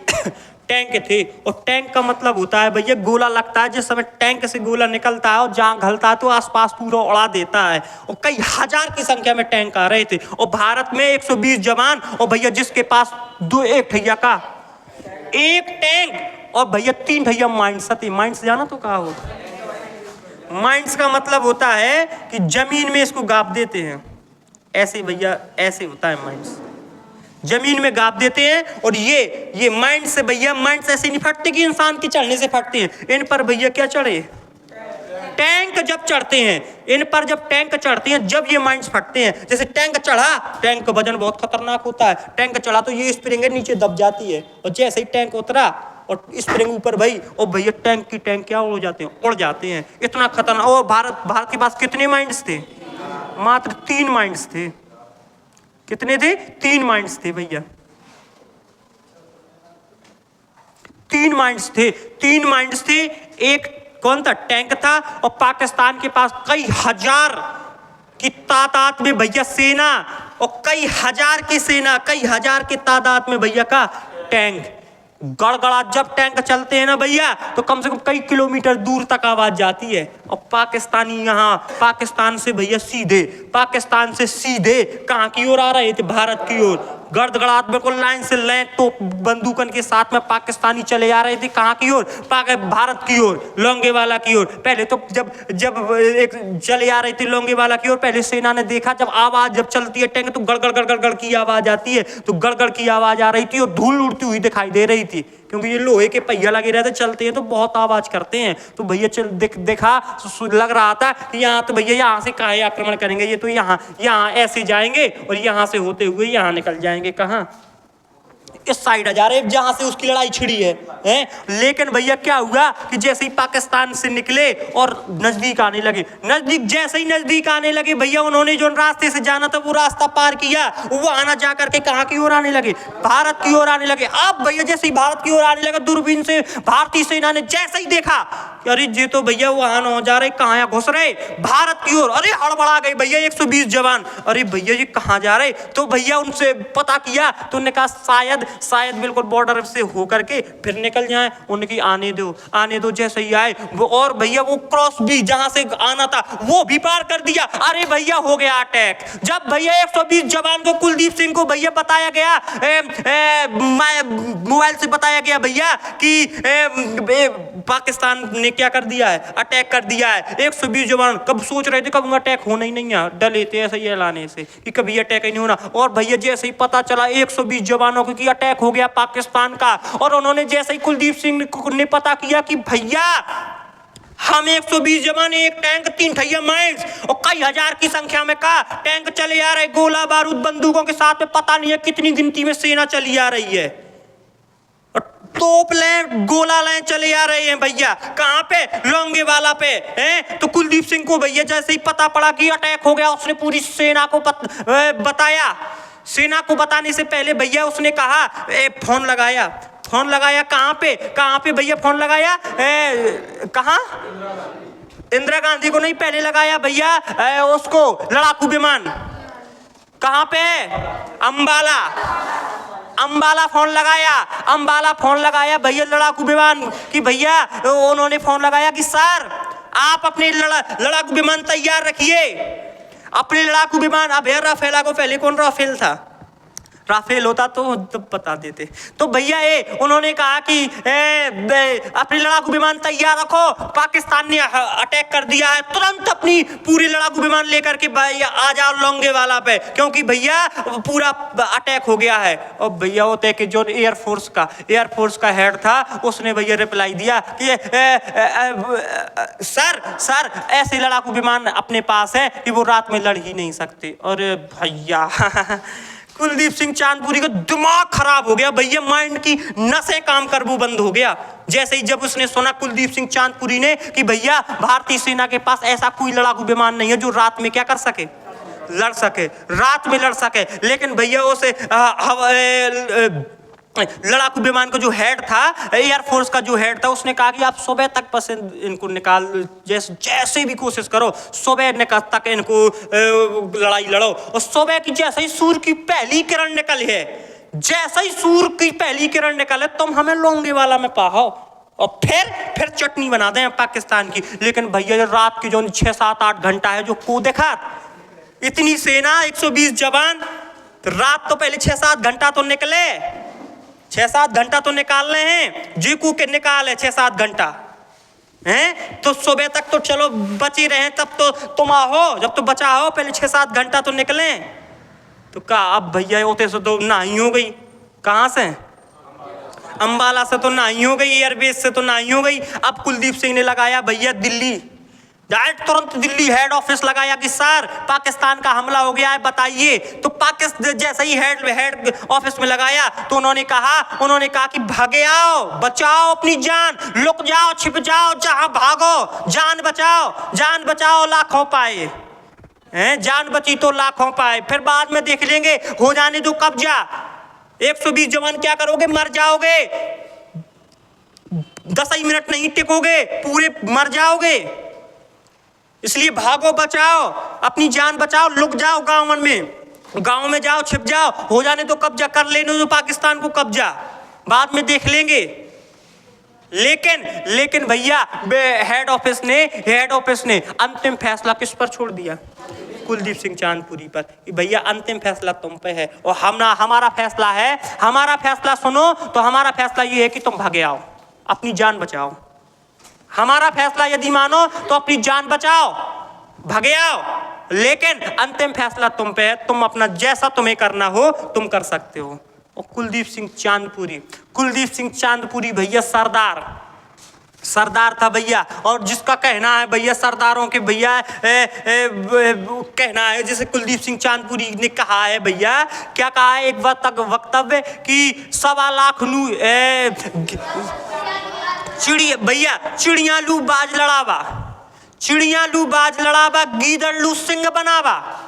टैंक थे। और टैंक का मतलब होता है भैया गोला लगता है, जिस समय टैंक से गोला निकलता है और जहां घलता है तो आसपास पूरा उड़ा देता है। और कई हजार की संख्या में टैंक आ रहे थे। और भारत में 120 जवान, और भैया जिसके पास एक टैंक और भैया 3 ढैया माइंस थे। माइंस जाना तो कहा होता, माइंस का मतलब होता है कि जमीन में इसको गाप देते हैं, ऐसे भैया ऐसे होता है माइंस, जमीन में गाप देते हैं। और ये माइंड से भैया, माइंड ऐसे नहीं फटते कि इंसान के चढ़ने से फटते हैं। इन पर भैया क्या चढ़े, टैंक जब चढ़ते हैं, इन पर जब टैंक चढ़ते हैं, जब ये माइंड्स फटते हैं। जैसे टैंक चढ़ा, टैंक का वजन बहुत खतरनाक होता है, टैंक चढ़ा तो ये स्प्रिंग नीचे दब जाती है, और जैसे ही टैंक उतरा और स्प्रिंग ऊपर भाई, और भैया टैंक की टैंक क्या उड़ जाते हैं, उड़ जाते हैं। इतना खतरनाक। और भारत के पास कितने माइंड्स थे, मात्र 3 माइंड्स थे। कितने थे, 3 माइंड्स थे भैया, 3 माइंड्स थे, 3 माइंड्स थे। एक कौन था, टैंक था। और पाकिस्तान के पास कई हजार की तादाद में भैया सेना, और कई हजार की सेना, कई हजार की तादाद में भैया का टैंक। गड़गड़ा जब टैंक चलते हैं ना भैया, तो कम से कम कई किलोमीटर दूर तक आवाज जाती है। और पाकिस्तानी यहाँ पाकिस्तान से भैया सीधे, पाकिस्तान से सीधे कहाँ की ओर आ रहे थे, भारत की ओर। गड़गड़ाहट बिल्कुल लाइन से लैंड तो बंदूकन के साथ में पाकिस्तानी चले आ रहे थे, कहाँ की ओर, भारत की ओर, लोंगेवाला की ओर। पहले तो जब एक चले आ रहे थे लोंगेवाला की ओर, पहले सेना ने देखा जब आवाज जब चलती है टैंक तो गड़गड़ गड़गड़ गड़ की आवाज आती है, तो गड़गड़ की आवाज आ रही थी और धूल उड़ती हुई दिखाई दे रही थी, क्योंकि ये लोहे के पहिया लगे रहते, चलते हैं तो बहुत आवाज करते हैं। तो भैया देखा, लग रहा था कि यहाँ तो भैया यहाँ से काहे आक्रमण करेंगे, ये तो यहाँ ऐसे जाएंगे और यहाँ से होते हुए यहाँ निकल जाएंगे। कहाँ, इस साइड आ जा रहे, जहां से उसकी लड़ाई छिड़ी है। लेकिन भैया क्या हुआ कि जैसे ही पाकिस्तान से निकले और नजदीक आने लगे, जैसे ही नजदीक आने लगे भैया, उन्होंने जो रास्ते से जाना था वो रास्ता पार किया, वो आना जा करके कहाँ की ओर आने लगे, भारत की ओर आने लगे। अब भैया जैसे ही भारत की ओर आने लगा, दूरबीन से भारतीय सेना ने जैसे ही देखा, अरे ये तो भैया वहां न जा रहे, कहाँ घुस रहे भारत की ओर। अरे हड़बड़ा गए भैया 120 जवान, अरे भैया ये कहाँ जा रहे। तो भैया उनसे पता किया तो उन्होंने कहा शायद बिल्कुल बॉर्डर से होकर के फिर निकल जाएं। उनकी आने दो। जैसे ही आए वो, और भैया वो क्रॉस भी जहां से आना था वो भी पार कर दिया। अरे भैया हो गया अटैक। जब भैया 120 जवान को, कुलदीप सिंह को भैया बताया गया, मोबाइल से बताया गया भैया कि पाकिस्तान ने क्या कर दिया है, अटैक कर दिया है। 120 जवान कब सोच रहे थे कब अटैक होना ही नहीं है, डरे थे ऐसे ही ऐलाने से कि कभी अटैक ही नहीं होना। और भैया जैसे ही पता चला 120 जवानों को कि अटैक हो गया पाकिस्तान का, और उन्होंने जैसे ही कुलदीप सिंह ने पता किया कि भैया हम 120 जवान, एक टैंक, 3 ढैया माइंस और कई हजार की संख्या में का टैंक चले आ रहे, गोला बारूद बंदूकों के साथ में, पता नहीं है कितनी गिनती में सेना चली आ रही है, तोप लें, गोला लें चले आ रहे हैं भैया। कहाँ पे, लोंगेवाला पे हैं। तो कुलदीप सिंह को भैया जैसे ही पता पड़ा कि अटैक हो गया, उसने पूरी सेना को बताया। सेना को बताने से पहले भैया उसने कहा, फोन लगाया। कहाँ पे भैया फोन लगाया, कहाँ, इंदिरा गांधी को नहीं, पहले लगाया भैया उसको लड़ाकू विमान। कहाँ पे, अंबाला फोन लगाया भैया लड़ाकू विमान की। भैया उन्होंने फोन लगाया कि सर आप अपने लड़ाकू विमान तैयार रखिए, अपने लड़ाकू विमान। अब यार राफेल को पहले कौन राफेल था, राफेल होता तो बता देते। तो भैया उन्होंने कहा कि अपनी लड़ाकू विमान तैयार रखो, पाकिस्तान ने अटैक कर दिया है, तुरंत अपनी पूरी लड़ाकू विमान लेकर के भैया आ जाओ लोंगेवाला पे, क्योंकि भैया पूरा अटैक हो गया है। और भैया होते कि जो एयरफोर्स का हेड था, उसने भैया रिप्लाई दिया कि सर ऐसे लड़ाकू विमान अपने पास है कि वो रात में लड़ ही नहीं सकते। और भैया कुलदीप सिंह चांदपुरी का दिमाग खराब हो गया भैया, माइंड की नसें काम करना बंद हो गया। जैसे ही जब उसने सुना कुलदीप सिंह चांदपुरी ने कि भैया भारतीय सेना के पास ऐसा कोई लड़ाकू विमान नहीं है जो रात में क्या कर सके, रात में लड़ सके। लेकिन भैया उसे लड़ाकू विमान का जो हेड था, एयरफोर्स का जो हेड था, उसने कहा कि आप सुबह तक बस इनको निकाल, जैसे भी कोशिश करो, सुबह तक इनको लड़ाई लड़ो। और सुबह की जैसे ही सूर्य की पहली किरण निकली है, तुम हमें लोंगेवाला में पाओ और फिर चटनी बना दें पाकिस्तान की। लेकिन भैया रात की जो 6-7-8 घंटा है जो को देखा, इतनी सेना 120 जवान, रात तो पहले 6-7 घंटा तो निकले, 6-7 घंटा तो निकालने हैं, जीकू के निकाल है 6-7 घंटा हैं, तो सुबह तक तो चलो बची रहे, तब तो तुम आओ, जब तो बचा हो पहले 6-7 घंटा तो निकले। तो कहा अब भैया होते से तो नहीं हो गई, कहाँ से, अंबाला से तो नहीं हो गई, एयरबेस से तो नहीं हो गई। अब कुलदीप सिंह ने लगाया भैया दिल्ली, डायरेक्ट तुरंत दिल्ली हेड ऑफिस लगाया कि सर पाकिस्तान का हमला हो गया है बताइए। तो पाकिस्तान जैसे ही हेड ऑफिस में लगाया तो उन्होंने कहा कि भागे आओ, बचाओ अपनी जान, लुक जाओ, छिप जाओ, जहां भागो, जान बचाओ लाखों पाए हैं, जान बची तो लाखों पाए, फिर बाद में देख लेंगे, हो जाने दो कब्जा। 120 जवान क्या करोगे, मर जाओगे, 10 ही मिनट नहीं टिकोगे, पूरे मर जाओगे। इसलिए भागो, बचाओ, अपनी जान बचाओ, लुक जाओ गांव में जाओ, छिप जाओ, हो जाने तो कब्जा, कर लेने दो पाकिस्तान को कब्जा, बाद में देख लेंगे। लेकिन भैया हेड ऑफिस ने अंतिम फैसला किस पर छोड़ दिया, कुलदीप सिंह चांदपुरी पर। भैया अंतिम फैसला तुम पे है और हमारा फैसला है, हमारा फैसला सुनो तो हमारा फैसला ये है कि तुम भागे आओ, अपनी जान बचाओ। हमारा फैसला यदि मानो तो अपनी जान बचाओ, भागे आओ, लेकिन अंतिम फैसला तुम पे है, तुम अपना जैसा तुम्हें करना हो तुम कर सकते हो। और कुलदीप सिंह चांदपुरी भैया सरदार था भैया, और जिसका कहना है भैया सरदारों के भैया कहना है, जैसे कुलदीप सिंह चांदपुरी ने कहा है भैया, क्या कहा है एक वक्तव्य कि 1.25 लाख चिड़िया लू बाज लड़ावा, गीदड़ लू सिंह बनावा।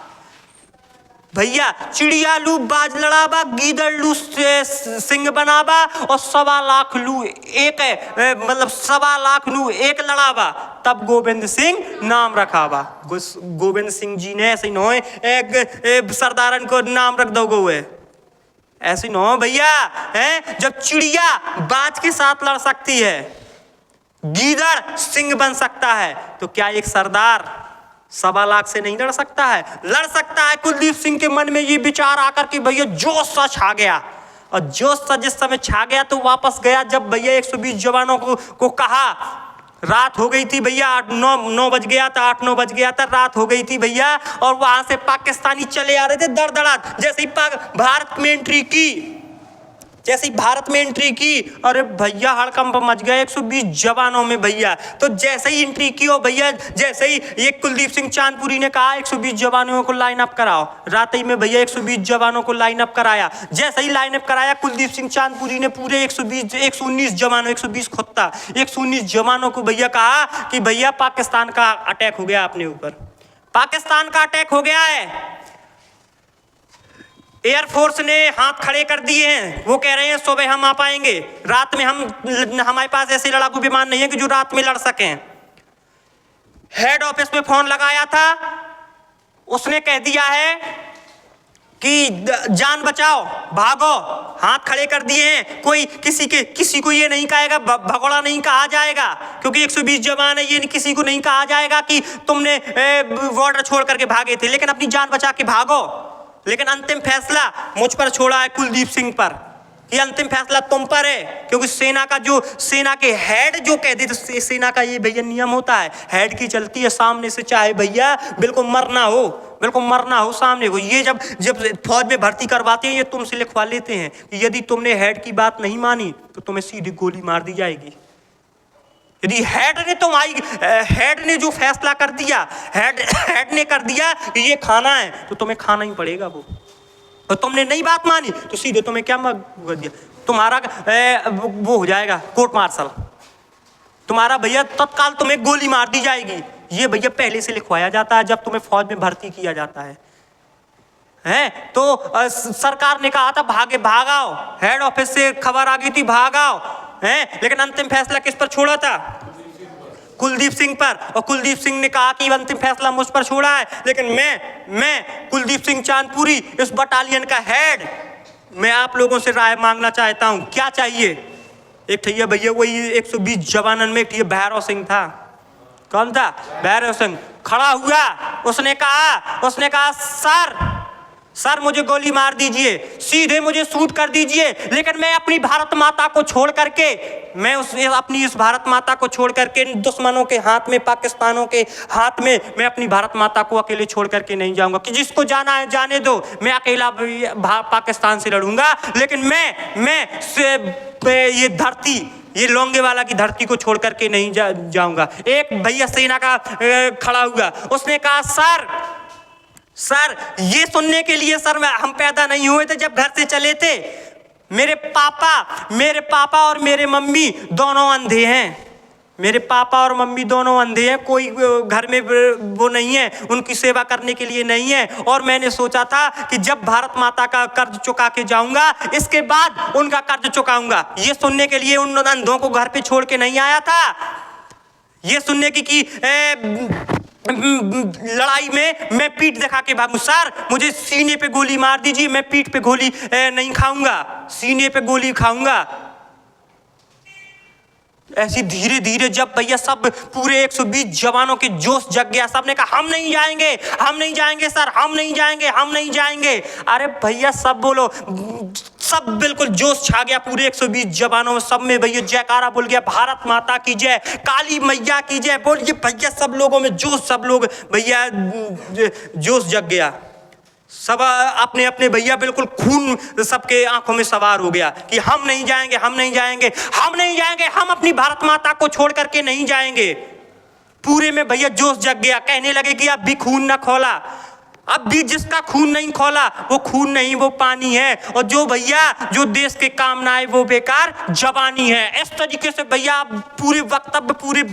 भैया चिड़िया लू बाज लड़ावा, गीदड़ लू सिंह बनावा, और 1.25 लाख लू एक लड़ावा, तब गोविंद सिंह नाम रखावा। गोविंद सिंह जी ने ऐसे न हो सरदारन को नाम रख दोगे, ऐसे न हो भैया है। जब चिड़िया बाज के साथ लड़ सकती है, गीदड़ सिंह बन सकता है, तो क्या एक सरदार 1.25 लाख से नहीं लड़ सकता है? लड़ सकता है। कुलदीप सिंह के मन में ये विचार आकर कि भैया जोश सा छा गया, और जोश सा जिस समय छा गया तो वापस गया जब भैया 120 जवानों को कहा, रात हो गई थी भैया, 9 बज गया था, 8-9 बज गया था, रात हो गई थी भैया, और वहां से पाकिस्तानी चले आ रहे थे दड़दड़ात। जैसे ही भारत में एंट्री की, अरे भैया हड़कंप मच गया 120 जवानों में भैया। तो जैसे ही एंट्री की हो भैया, जैसे ही ये कुलदीप सिंह चांदपुरी ने कहा 120 जवानों को लाइन अप कराओ, रात ही में भैया 120 जवानों को लाइन अप कराया। जैसे ही लाइन अप कराया, कुलदीप सिंह चांदपुरी ने पूरे 119 जवानों, 120 खुत्ता 119 जवानों को भैया कहा कि भैया पाकिस्तान का अटैक हो गया अपने ऊपर, पाकिस्तान का अटैक हो गया है। एयरफोर्स ने हाथ खड़े कर दिए हैं, वो कह रहे हैं सुबह हम आ पाएंगे, रात में हमारे पास ऐसे लड़ाकू विमान नहीं है कि जो रात में लड़ सकें। हेड ऑफिस में फोन लगाया था, उसने कह दिया है कि जान बचाओ, भागो, हाथ खड़े कर दिए हैं। कोई किसी को ये नहीं कहेगा, भगोड़ा नहीं कहा जाएगा, क्योंकि 120 जवान है, ये किसी को नहीं कहा जाएगा कि तुमने बॉर्डर छोड़ करके भागे थे, लेकिन अपनी जान बचा के भागो। लेकिन अंतिम फैसला मुझ पर छोड़ा है कुलदीप सिंह पर, ये अंतिम फैसला तुम पर है, क्योंकि सेना के हेड जो कह दे, तो सेना का ये भैया नियम होता है, हेड की चलती है सामने से, चाहे भैया बिल्कुल मरना हो सामने को। ये जब फौज में भर्ती करवाते हैं, ये तुमसे लिखवा लेते हैं कि यदि तुमने हेड की बात नहीं मानी तो तुम्हें सीधी गोली मार दी जाएगी। यदि हेड ने जो फैसला कर दिया, हेड ने कर दिया कि ये खाना है, तो तुम्हें खाना ही पड़ेगा वो। और तुमने नहीं बात मानी तो सीधे तुम्हें क्या कर दिया, तुम्हारा वो हो जाएगा कोर्ट मार्शल, तुम्हारा भैया तत्काल तुम्हें गोली मार दी जाएगी। ये भैया पहले से लिखवाया जाता है जब तुम्हें फौज में भर्ती किया जाता है। तो सरकार ने कहा था भागाओ, हेड ऑफिस से खबर आ गई थी भागाओ, लेकिन अंतिम फैसला किस पर छोड़ा था? कुलदीप सिंह पर। और कुलदीप सिंह ने कहा कि अंतिम फैसला मुझ पर छोड़ा है, लेकिन मैं कुलदीप सिंह चांदपुरी, इस बटालियन का हेड, मैं आप लोगों से राय मांगना चाहता हूं। क्या चाहिए? एक भैया वही 120 जवानन में एक भैरव सिंह था। कौन था? भैरव सिंह खड़ा हुआ, उसने कहा सर मुझे गोली मार दीजिए, सीधे मुझे शूट कर दीजिए, लेकिन मैं अपनी भारत माता को छोड़ करके, मैं अपनी इस भारत माता को छोड़ करके दुश्मनों के हाथ में, पाकिस्तानों के हाथ में, मैं अपनी भारत माता को अकेले छोड़ करके नहीं जाऊंगा। कि जिसको जाना है जाने दो, मैं अकेला पाकिस्तान से लड़ूंगा, लेकिन मैं ये धरती, ये लोंगेवाला की धरती को छोड़ करके नहीं जाऊंगा। एक भैया सेना का खड़ा हुआ, उसने कहा सर ये सुनने के लिए सर हम पैदा नहीं हुए थे जब घर से चले थे। मेरे पापा और मेरे मम्मी दोनों अंधे हैं, मेरे पापा और मम्मी दोनों अंधे हैं, कोई घर में वो नहीं है, उनकी सेवा करने के लिए नहीं है। और मैंने सोचा था कि जब भारत माता का कर्ज चुका के जाऊंगा, इसके बाद उनका कर्ज चुकाऊंगा। ये सुनने के लिए उन अंधों को घर पे छोड़ के नहीं आया था, ये सुनने की लड़ाई में मैं पीठ दिखा के भागूं। सर मुझे सीने पे गोली मार दीजिए, मैं पीठ पे गोली नहीं खाऊंगा, सीने पे गोली खाऊंगा। ऐसी धीरे धीरे जब भैया सब पूरे 120 जवानों के जोश जग गया, सबने कहा हम नहीं जाएंगे सर, हम नहीं जाएंगे। अरे भैया सब बोलो, सब बिल्कुल जोश छा गया पूरे 120 जवानों में, सब में भैया जयकारा बोल गया, भारत माता की जय, काली मैया की जय बोलिए भैया। सब लोगों में जोश, सब लोग भैया जोश जग गया, सब अपने अपने भैया बिल्कुल खून सबके आंखों में सवार हो गया कि हम नहीं जाएंगे, हम अपनी भारत माता को छोड़ करके नहीं जाएंगे। पूरे में भैया जोश जग गया, कहने लगे कि अब भी खून न खोला, अब भी जिसका खून नहीं खोला वो खून नहीं, वो पानी है। और जो देश के काम ना आए वो बेकार जवानी है। इस तरीके से भैया पूरे वक्तव्य पूरे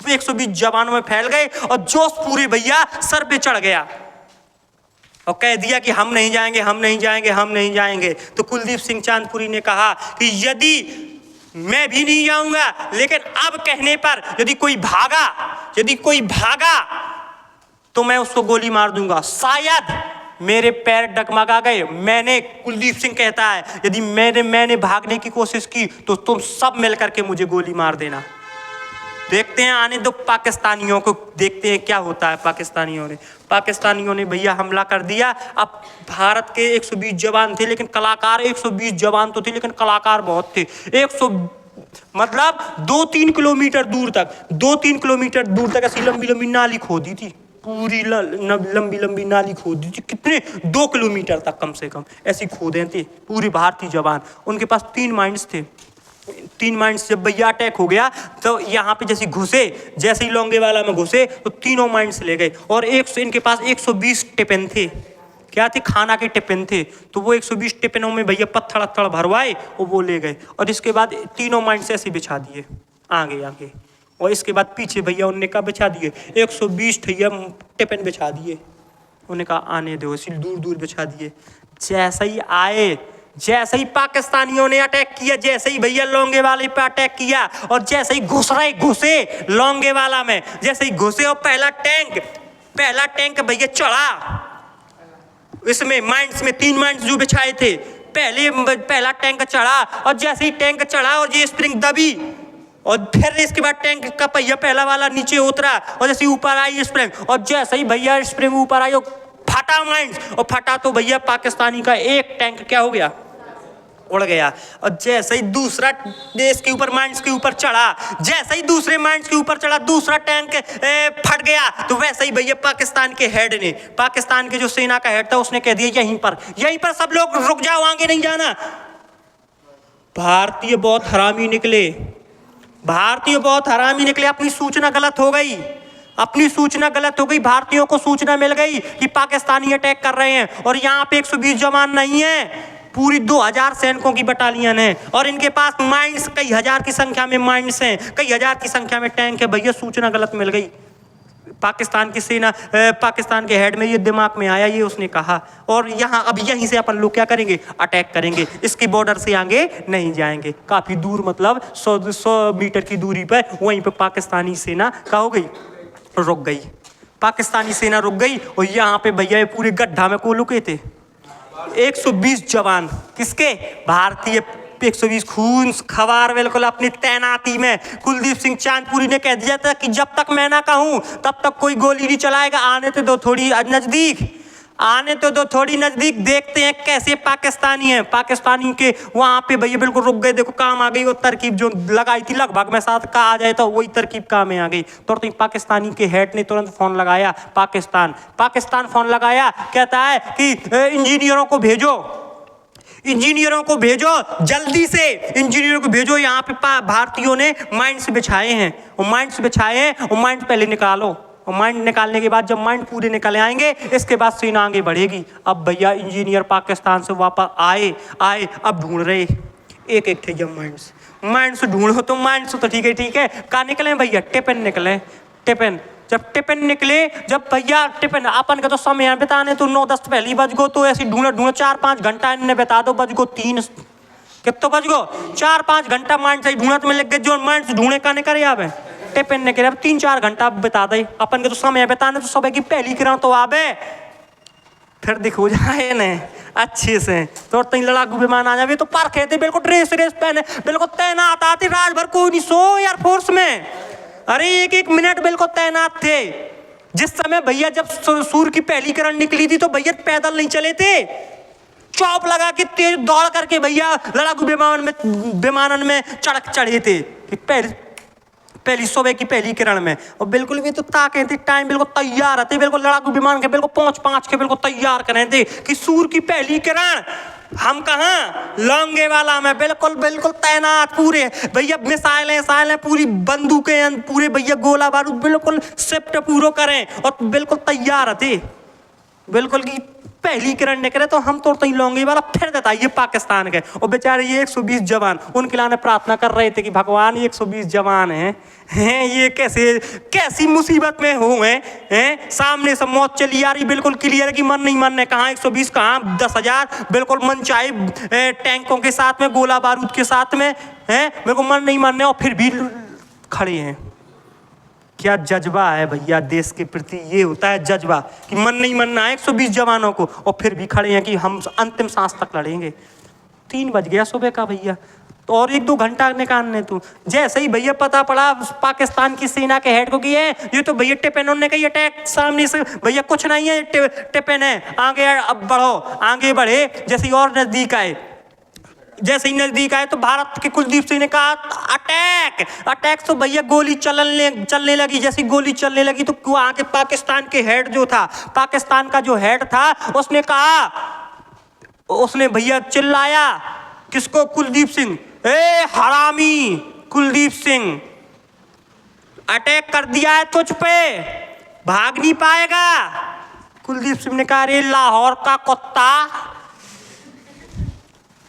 120 जवानों में फैल गए और जोश पूरे भैया सर पे चढ़ गया और कह दिया कि हम नहीं जाएंगे। तो कुलदीप सिंह चांदपुरी ने कहा कि यदि मैं भी नहीं जाऊंगा, लेकिन अब कहने पर यदि कोई भागा तो मैं उसको गोली मार दूंगा। शायद मेरे पैर डगमगा गए, कुलदीप सिंह कहता है, यदि मैंने भागने की कोशिश की तो तुम सब मिलकर के मुझे गोली मार देना। देखते हैं, आने दो पाकिस्तानियों को, देखते हैं क्या होता है। पाकिस्तानियों ने भैया हमला कर दिया। अब भारत के 120 जवान थे, लेकिन कलाकार 120 जवान तो थे, लेकिन कलाकार बहुत थे। 2-3 किलोमीटर दूर तक ऐसी लंबी नाली खोदी थी, पूरी लंबी नाली खोदी थी। कितने 2 किलोमीटर तक कम से कम ऐसी खोदे थे पूरे भारतीय जवान। उनके पास 3 माइंस थे। 3 माइंस जब भैया अटैक हो गया तो यहाँ पे जैसे ही लोंगेवाला में घुसे तो तीनों माइंस ले गए। और इनके पास 120 टिफिन थे, क्या थे, खाना के टिफिन थे। तो वो 120 टिफिनों में भैया पत्थर भरवाए और वो ले गए। और इसके बाद तीनों माइंस ऐसे बिछा दिए आगे, और इसके बाद पीछे भैया उनने कहा बिछा दिए 120 टिफिन बिछा दिए। उन्होंने कहा आने दो, इसी दूर बिछा दिए। जैसे ही पाकिस्तानियों ने अटैक किया, जैसे ही भैया लोंगेवाले पे अटैक किया और जैसे ही घुसे लोंगेवाला में, जैसे ही घुसे और पहला टैंक भैया चढ़ा इसमें माइंस में 3 माइंस जो बिछाए थे, पहला टैंक चढ़ा। और जैसे ही टैंक चढ़ा और ये स्प्रिंग दबी और फिर इसके बाद टैंक का पहिया पहला वाला नीचे उतरा और जैसे ऊपर आई स्प्रिंग, और जैसे ही भैया स्प्रिंग ऊपर आई फटा माइंस, और फटा तो भैया पाकिस्तानी का एक टैंक क्या हो गया, उड़ गया। और जैसे ही दूसरा देश के ऊपर माइंस के ऊपर चढ़ा, जैसे ही दूसरे माइंस के ऊपर चढ़ा दूसरा टैंक फट गया। तो वैसे ही भैया पाकिस्तान के जो सेना का हेड था उसने कह दिया यहीं पर सब लोग रुक जाओ, आगे नहीं जाना। भारतीय बहुत हरामी निकले, अपनी सूचना गलत हो गई। भारतीयों को सूचना मिल गई कि पाकिस्तानी अटैक कर रहे हैं और यहाँ पे 120 जवान नहीं है, पूरी 2000 सैनिकों की बटालियन है और इनके पास माइंस कई हजार की संख्या में माइंस हैं, कई हजार की संख्या में टैंक है। भैया सूचना गलत मिल गई। पाकिस्तान के हेड में ये दिमाग में आया, ये उसने कहा, और यहीं से अपन लोग क्या करेंगे, अटैक करेंगे, इसकी बॉर्डर से आगे नहीं जाएंगे। काफी दूर, मतलब 100 मीटर की दूरी पर वहीं पे पाकिस्तानी सेना क्या हो गई, रुक गई। पाकिस्तानी सेना रुक गई और यहाँ पे भैया पूरे गड्ढा में को लुके थे 120 जवान। किसके, भारतीय 120 खून खवार बिल्कुल अपनी तैनाती में। कुलदीप सिंह चांदपुरी ने कह दिया था कि जब तक मैं ना कहूं तब तक कोई गोली नहीं चलाएगा, आने तो दो थोड़ी नजदीक, आने तो दो थोड़ी नजदीक, देखते हैं कैसे पाकिस्तानी है। पाकिस्तानी के वहां पे भैया बिल्कुल रुक गए। देखो काम आ गई वो तरकीब जो लगाई थी, लगभग में साथ कहा जाए तो वही तरकीब काम में आ गई। तुरंत पाकिस्तानी के हेड ने तुरंत फोन लगाया, पाकिस्तान फोन लगाया, कहता है कि इंजीनियरों को भेजो, इंजीनियरों को भेजो, जल्दी से इंजीनियरों को भेजो। यहाँ पे भारतीयों ने माइंस बिछाए हैं, वो माइंस बिछाए हैं, वो माइंस पहले निकालो। और माइंड निकालने के बाद जब माइंड पूरे निकल आएंगे, इसके बाद सेना आगे बढ़ेगी। अब भैया इंजीनियर पाकिस्तान से वापस आए, अब ढूंढ रहे एक एक थे जब माइंड्स ढूंढो तो माइंड्स तो ठीक है कहाँ निकले भैया? टिफिन निकले, टिफिन। जब टिफिन निकले, जब भैया टिफिन अपन का तो समय बिताने तो 9-10 पहली बज गो, तो ऐसी ढूंढो 4-5 घंटा इनने बता दो, बज गो 3, कितना बज गो 4-5 घंटा माइंड से ढूंढत में लग गए। जो माइंड ढूंढे का नहीं करे आवे टिफिन निकले, अब 3-4 घंटा बिता दे अपन के तो समय बिताने तो सुबह की पहली किरण तो आवे, फिर दिखो जाए ने अच्छे से। तो तीन लड़ाकू विमान आ जावे तो परखे थे, बिल्कुल ड्रेस पहने, बिल्कुल तैनात आते, रात भर कोई नहीं सो एयरफोर्स में। अरे एक मिनट बिल्कुल तैनात थे। जिस समय भैया जब सूर्य की पहली किरण निकली थी तो भैया पैदल नहीं चले थे, चौप लगा के तेज दौड़ करके भैया लड़ाकू विमानन में चढ़े थे पहली सुबह की पहली किरण में। और बिल्कुल भी तो ताके थे, टाइम बिल्कुल तैयार रहते, बिल्कुल लड़ाकू विमान के बिल्कुल पहुंच के बिल्कुल तैयार करें थे कि सूर्य की पहली किरण हम कहाँ लौंगे वाला में बिल्कुल तैनात पूरे भैया, मिसाइलें पूरी बंदूकें पूरे भैया, गोला बारूद बिल्कुल शिफ्ट पूरा करें और बिल्कुल तैयार रहते, बिल्कुल की पहली किरण निकले तो हम तो लौंगे वाला फिर देता ये पाकिस्तान के। और बेचारे ये 120 जवान उनके लाने प्रार्थना कर रहे थे कि भगवान 120 जवान हैं ये कैसी मुसीबत में हुए हैं, सामने से मौत चली आ रही, बिल्कुल क्लियर कि मन नहीं मरने, कहाँ 120 कहाँ 10,000, बिल्कुल मन चाहे टैंकों के साथ में, गोला बारूद के साथ में हैं, बिल्कुल मन नहीं मरने और फिर भी खड़े हैं। क्या जज्बा है भैया देश के प्रति, ये होता है जज्बा कि मन नहीं मनना है 120 जवानों को, और फिर भी खड़े हैं कि हम अंतिम सांस तक लड़ेंगे। 3 बज गया सुबह का भैया, तो और 1-2 घंटा निकालने तू। जैसे ही भैया पता पड़ा पाकिस्तान की सेना के हेड को कि ये तो भैया टिफिन उन्होंने कही अटैक सामने से, भैया कुछ नहीं है टिफिन है, आगे अब बढ़ो, आगे बढ़े। जैसे ही और नजदीक आए तो भारत के कुलदीप सिंह ने कहा अटैक। तो भैया गोली चलने लगी। जैसी गोली चलने लगी तो वहां के पाकिस्तान के हेड जो था, पाकिस्तान का जो हेड था, उसने भैया चिल्लाया, किसको? कुलदीप सिंह, ए हरामी कुलदीप सिंह, अटैक कर दिया है तुझ पे, भाग नहीं पाएगा। कुलदीप सिंह ने कहा अरे लाहौर का कुत्ता,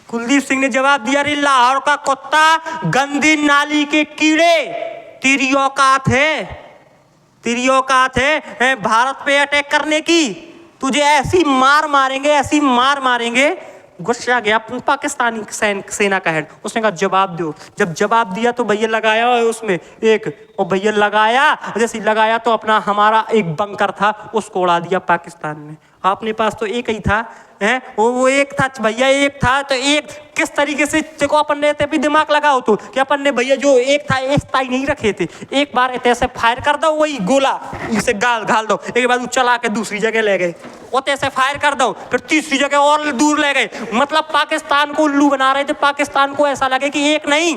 कुलदीप सिंह ने जवाब दिया अरे लाहौर का कुत्ता, गंदी नाली के कीड़े, तेरी औकात है भारत पे अटैक करने की, तुझे ऐसी मार मारेंगे। गुस्सा गया पाकिस्तानी सेना का हेड, उसने कहा जवाब दो। जब जवाब दिया तो भैया लगाया उसमें एक, और भैया लगाया, जैसे लगाया तो अपना हमारा एक बंकर था उसको उड़ा दिया पाकिस्तान ने। अपने पास तो एक ही था, वो एक था भैया, एक था तो एक किस तरीके से देखो अपन ने भी दिमाग लगाओ तो कि अपन ने भैया जो एक था एक ताई नहीं रखे थे, एक बार ऐसे फायर कर दो, वही गोला इसे घाल दो, एक बार चला के दूसरी जगह ले गए, और ऐसे फायर कर दो, फिर तीसरी जगह और दूर ले गए। मतलब पाकिस्तान को उल्लू बना रहे थे। पाकिस्तान को ऐसा लगे कि एक नहीं,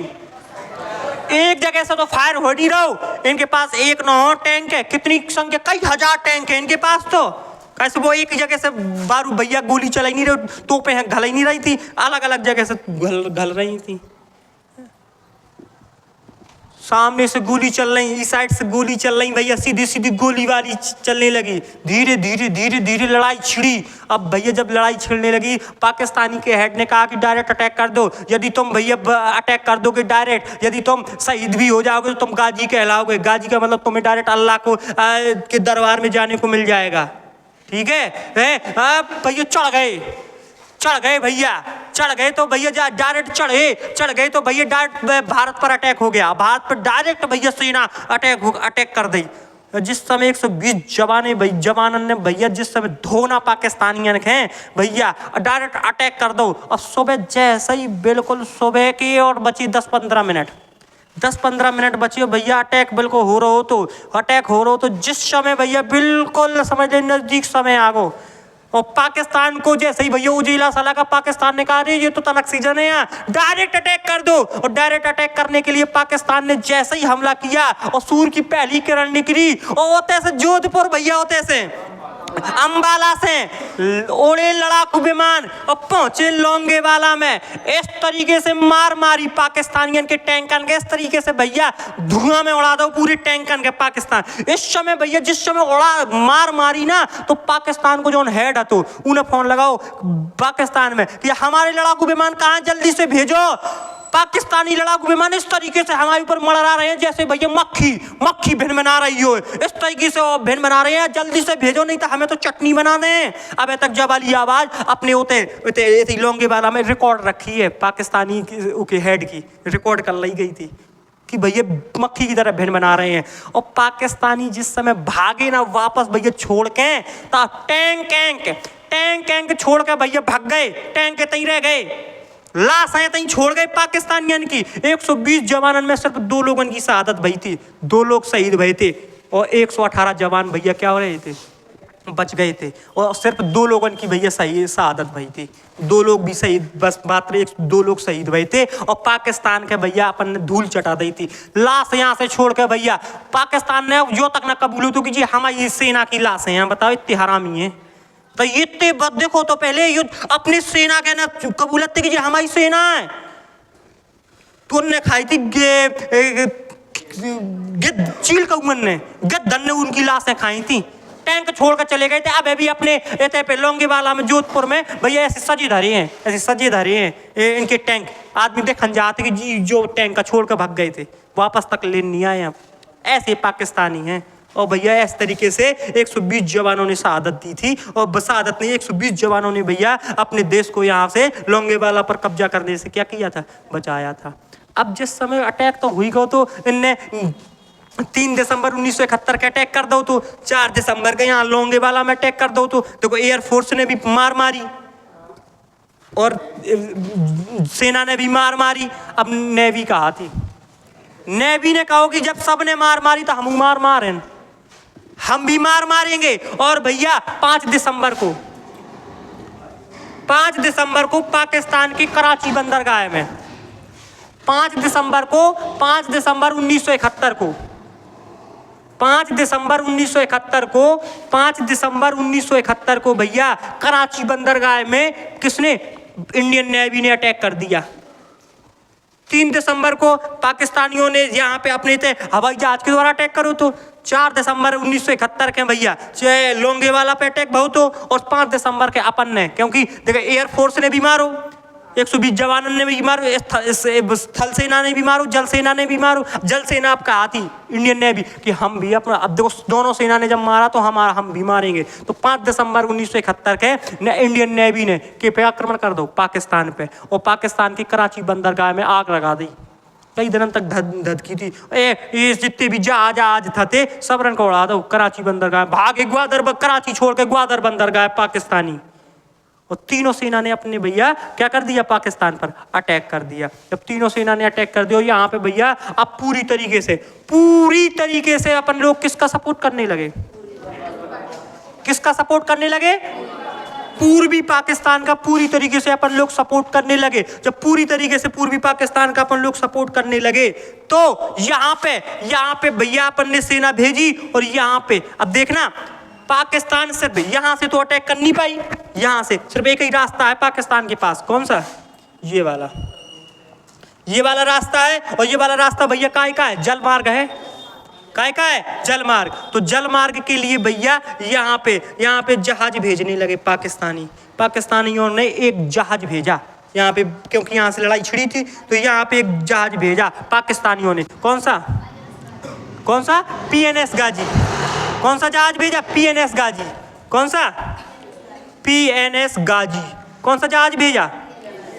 एक जगह से तो फायर हो नहीं रहा। इनके पास एक न हो टैंक है, कितनी संख्या, कई हजार टैंक है इनके पास। तो कैसे वो एक जगह से बारू भैया गोली चलाई नहीं रही, तोपें घल ही नहीं रही थी, अलग अलग जगह से घल रही थी। सामने से गोली चल रही, इस साइड से गोली चल रही भैया, सीधी गोली वाली चलने लगी। धीरे धीरे लड़ाई छिड़ी। अब भैया जब लड़ाई छिड़ने लगी, पाकिस्तानी के हेड ने कहा कि डायरेक्ट अटैक कर दो। यदि तुम भैया अटैक कर दोगे डायरेक्ट, यदि तुम शहीद भी हो जाओगे तो तुम गाजी कहलाओगे। गाजी का मतलब तुम्हें डायरेक्ट अल्लाह को के दरबार में जाने को मिल जाएगा। ठीक है भैया चढ़ गए भैया, चढ़ गए तो भैया डायरेक्ट चढ़ गए तो भैया डायरेक्ट भारत पर अटैक हो गया। भारत पर डायरेक्ट भैया सेना अटैक कर दी। जिस समय 120 जवानों ने भैया जिस समय धोना पाकिस्तानियन हैं भैया डायरेक्ट अटैक कर दो। और सुबह जैसे ही बिल्कुल सुबह की और बची 10-15 मिनट बची भैया, अटैक बिल्कुल हो रहा हो तो जिस समय भैया बिल्कुल समझ ले नजदीक समय आ गो, और पाकिस्तान को जैसे ही भैया उजेला साला का पाकिस्तान ने कहा ये तो तनक सीजन है यहाँ, डायरेक्ट अटैक कर दो। और डायरेक्ट अटैक करने के लिए पाकिस्तान ने जैसे ही हमला किया और सूर्य की पहली किरण निकली और होते से जोधपुर भैया होते से अंबाला से उड़े लड़ाकू विमान और पहुंचे लोंगेवाला में। इस तरीके से मार मारी पाकिस्तानियन के टैंकन के, इस तरीके से भैया धुआं में उड़ा दो पूरी टैंकन के पाकिस्तान। इस समय भैया जिस समय उड़ा मार मारी ना तो पाकिस्तान को जो हेड है तो उन्हें फोन लगाओ पाकिस्तान में कि हमारे लड़ाकू विमान कहाँ, जल्दी से भेजो। पाकिस्तानी लड़ाकू विमान इस तरीके से हमारे ऊपर मरड़ा रहे हैं जैसे भैया मक्खी भिन बना रही हो, इस तरीके से वो भिन बना रहे हैं, जल्दी से भेजो नहीं तो हमें तो चटनी बना दें। अब तक जब वाली आवाज अपने होते लोंगेवाला में रिकॉर्ड रखी है, पाकिस्तानी के हेड की रिकॉर्ड कर ली गई थी कि भैया मक्खी की तरह भिन बना रहे हैं। और पाकिस्तानी जिस समय भागे ना वापस भैया छोड़ के तो टैंक छोड़ के भैया भाग गए, टैंक के तई रह गए, लाशें तहीं छोड़ गए पाकिस्तानियन की। 120 जवानन में सिर्फ 2 लोगों की शहादत भई थी, 2 लोग शहीद भये थे और 118 जवान भैया क्या हो रहे थे, बच गए थे। और सिर्फ 2 लोगों की भैया सही शहादत भई थी, 2 लोग भी शहीद, बस मात्र 2 लोग शहीद भये थे। और पाकिस्तान के भैया अपन ने धूल चटा दी थी, लाश यहाँ से छोड़ के भैया पाकिस्तान ने जो तक न कबूल तो कीजिए हमारी सेना की लाशें हैं। बताओ इतनी हरामी है तो इतने देखो तो पहले युद्ध अपनी सेना के ना कबूलत थी कि हमारी सेना है। तो उनने खाई थी चील कौन ने गद्दन ने उनकी लाशें खाई थी, टैंक छोड़ कर चले गए थे। अब अभी अपने पे लोंगेवाला में जोधपुर में भैया ऐसे सजे धरे हैं इनके टैंक। आदमी देखन जाते कि जी जो टैंक का छोड़ कर भाग गए थे वापस तक ले नहीं आए। ऐसे पाकिस्तानी हैं। और भैया इस तरीके से 120 जवानों ने शहादत दी थी। और शहादत नहीं, 120 जवानों ने भैया अपने देश को यहाँ से लोंगेवाला पर कब्जा करने से क्या किया था, बचाया था। अब जिस समय अटैक तो हुई गो तो इनने 3 दिसंबर 1971 का अटैक कर दो तो 4 दिसंबर के यहाँ लोंगेवाला में अटैक कर दो तो देखो एयरफोर्स ने भी मार मारी और सेना ने भी मार मारी। अब नेवी कहा थी, नेवी ने कहा कि जब सब ने मार मारी तो हम मारें, हम भी मार मारेंगे। और भैया 5 दिसंबर को पाकिस्तान की कराची बंदरगाह में 5 दिसंबर 1971 को भैया कराची बंदरगाह में किसने, इंडियन नेवी ने अटैक कर दिया। 3 दिसंबर को पाकिस्तानियों ने यहाँ पे अपने हवाई जहाज के द्वारा अटैक करो तो 4 दिसंबर 1971 के भैया लोंगेवाला पे अटैक बहुत हो। और 5 दिसंबर के अपन ने, क्योंकि देखो एयरफोर्स ने भी मारो, 120 जवानों ने भी मारो, थल सेना ने भी मारो, जल सेना ने भी मारो। जल सेना आपका आती इंडियन नेवी कि हम भी अपना, अब देखो दोनों सेना ने जब मारा तो हम भी मारेंगे। तो 5 दिसंबर 1971 के इंडियन नेवी ने के पे आक्रमण कर दो पाकिस्तान पे और पाकिस्तान की कराची बंदरगाह में आग लगा दी। कई दिनों तक धधकी थी। ये जितने भी जहाज थे सब रन को उड़ा दो कराची बंदरगाह, भागे ग्वादर, कराची छोड़ के ग्वादर बंदरगाह पाकिस्तानी। और तीनों सेना ने अपने भैया क्या कर दिया, पाकिस्तान पर अटैक कर दिया। जब तीनों सेना ने अटैक कर दिया यहाँ पे भैया अब पूरी तरीके से अपन लोग किसका सपोर्ट करने लगे, पूर्वी पाकिस्तान का पूरी तरीके से अपन लोग सपोर्ट करने लगे। जब पूरी तरीके से पूर्वी पाकिस्तान का अपन लोग सपोर्ट करने लगे तो यहाँ पे भैया अपन ने सेना भेजी। और यहाँ पे अब देखना पाकिस्तान सिर्फ यहाँ से तो अटैक कर नहीं पाई, यहाँ से सिर्फ एक ही रास्ता है पाकिस्तान के पास। कौन सा, ये वाला रास्ता है। और ये वाला रास्ता भैया काय का है, जल मार्ग है। काय का है, जल मार्ग। तो जल मार्ग के लिए भैया यहाँ पे जहाज भेजने लगे पाकिस्तानियों ने एक जहाज भेजा यहाँ पे, क्योंकि यहाँ से लड़ाई छिड़ी थी तो यहाँ पे एक जहाज भेजा पाकिस्तानियों ने। कौन सा PNS गाजी। कौन सा जहाज भेजा, PNS गाजी। कौन सा PNS गाजी। कौन सा जहाज भेजा,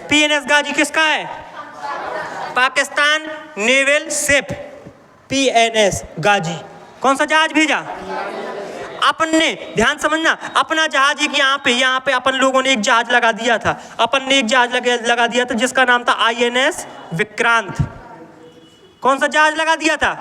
PNS गाजी। किसका है, पाकिस्तान नेवल शिप PNS गाजी। कौन सा जहाज भेजा, अपन ने, ध्यान समझना, अपना जहाज एक यहाँ पे अपन लोगों ने एक जहाज लगा दिया था। अपन ने एक जहाज लगा दिया था जिसका नाम था INS विक्रांत। कौन सा जहाज लगा दिया था,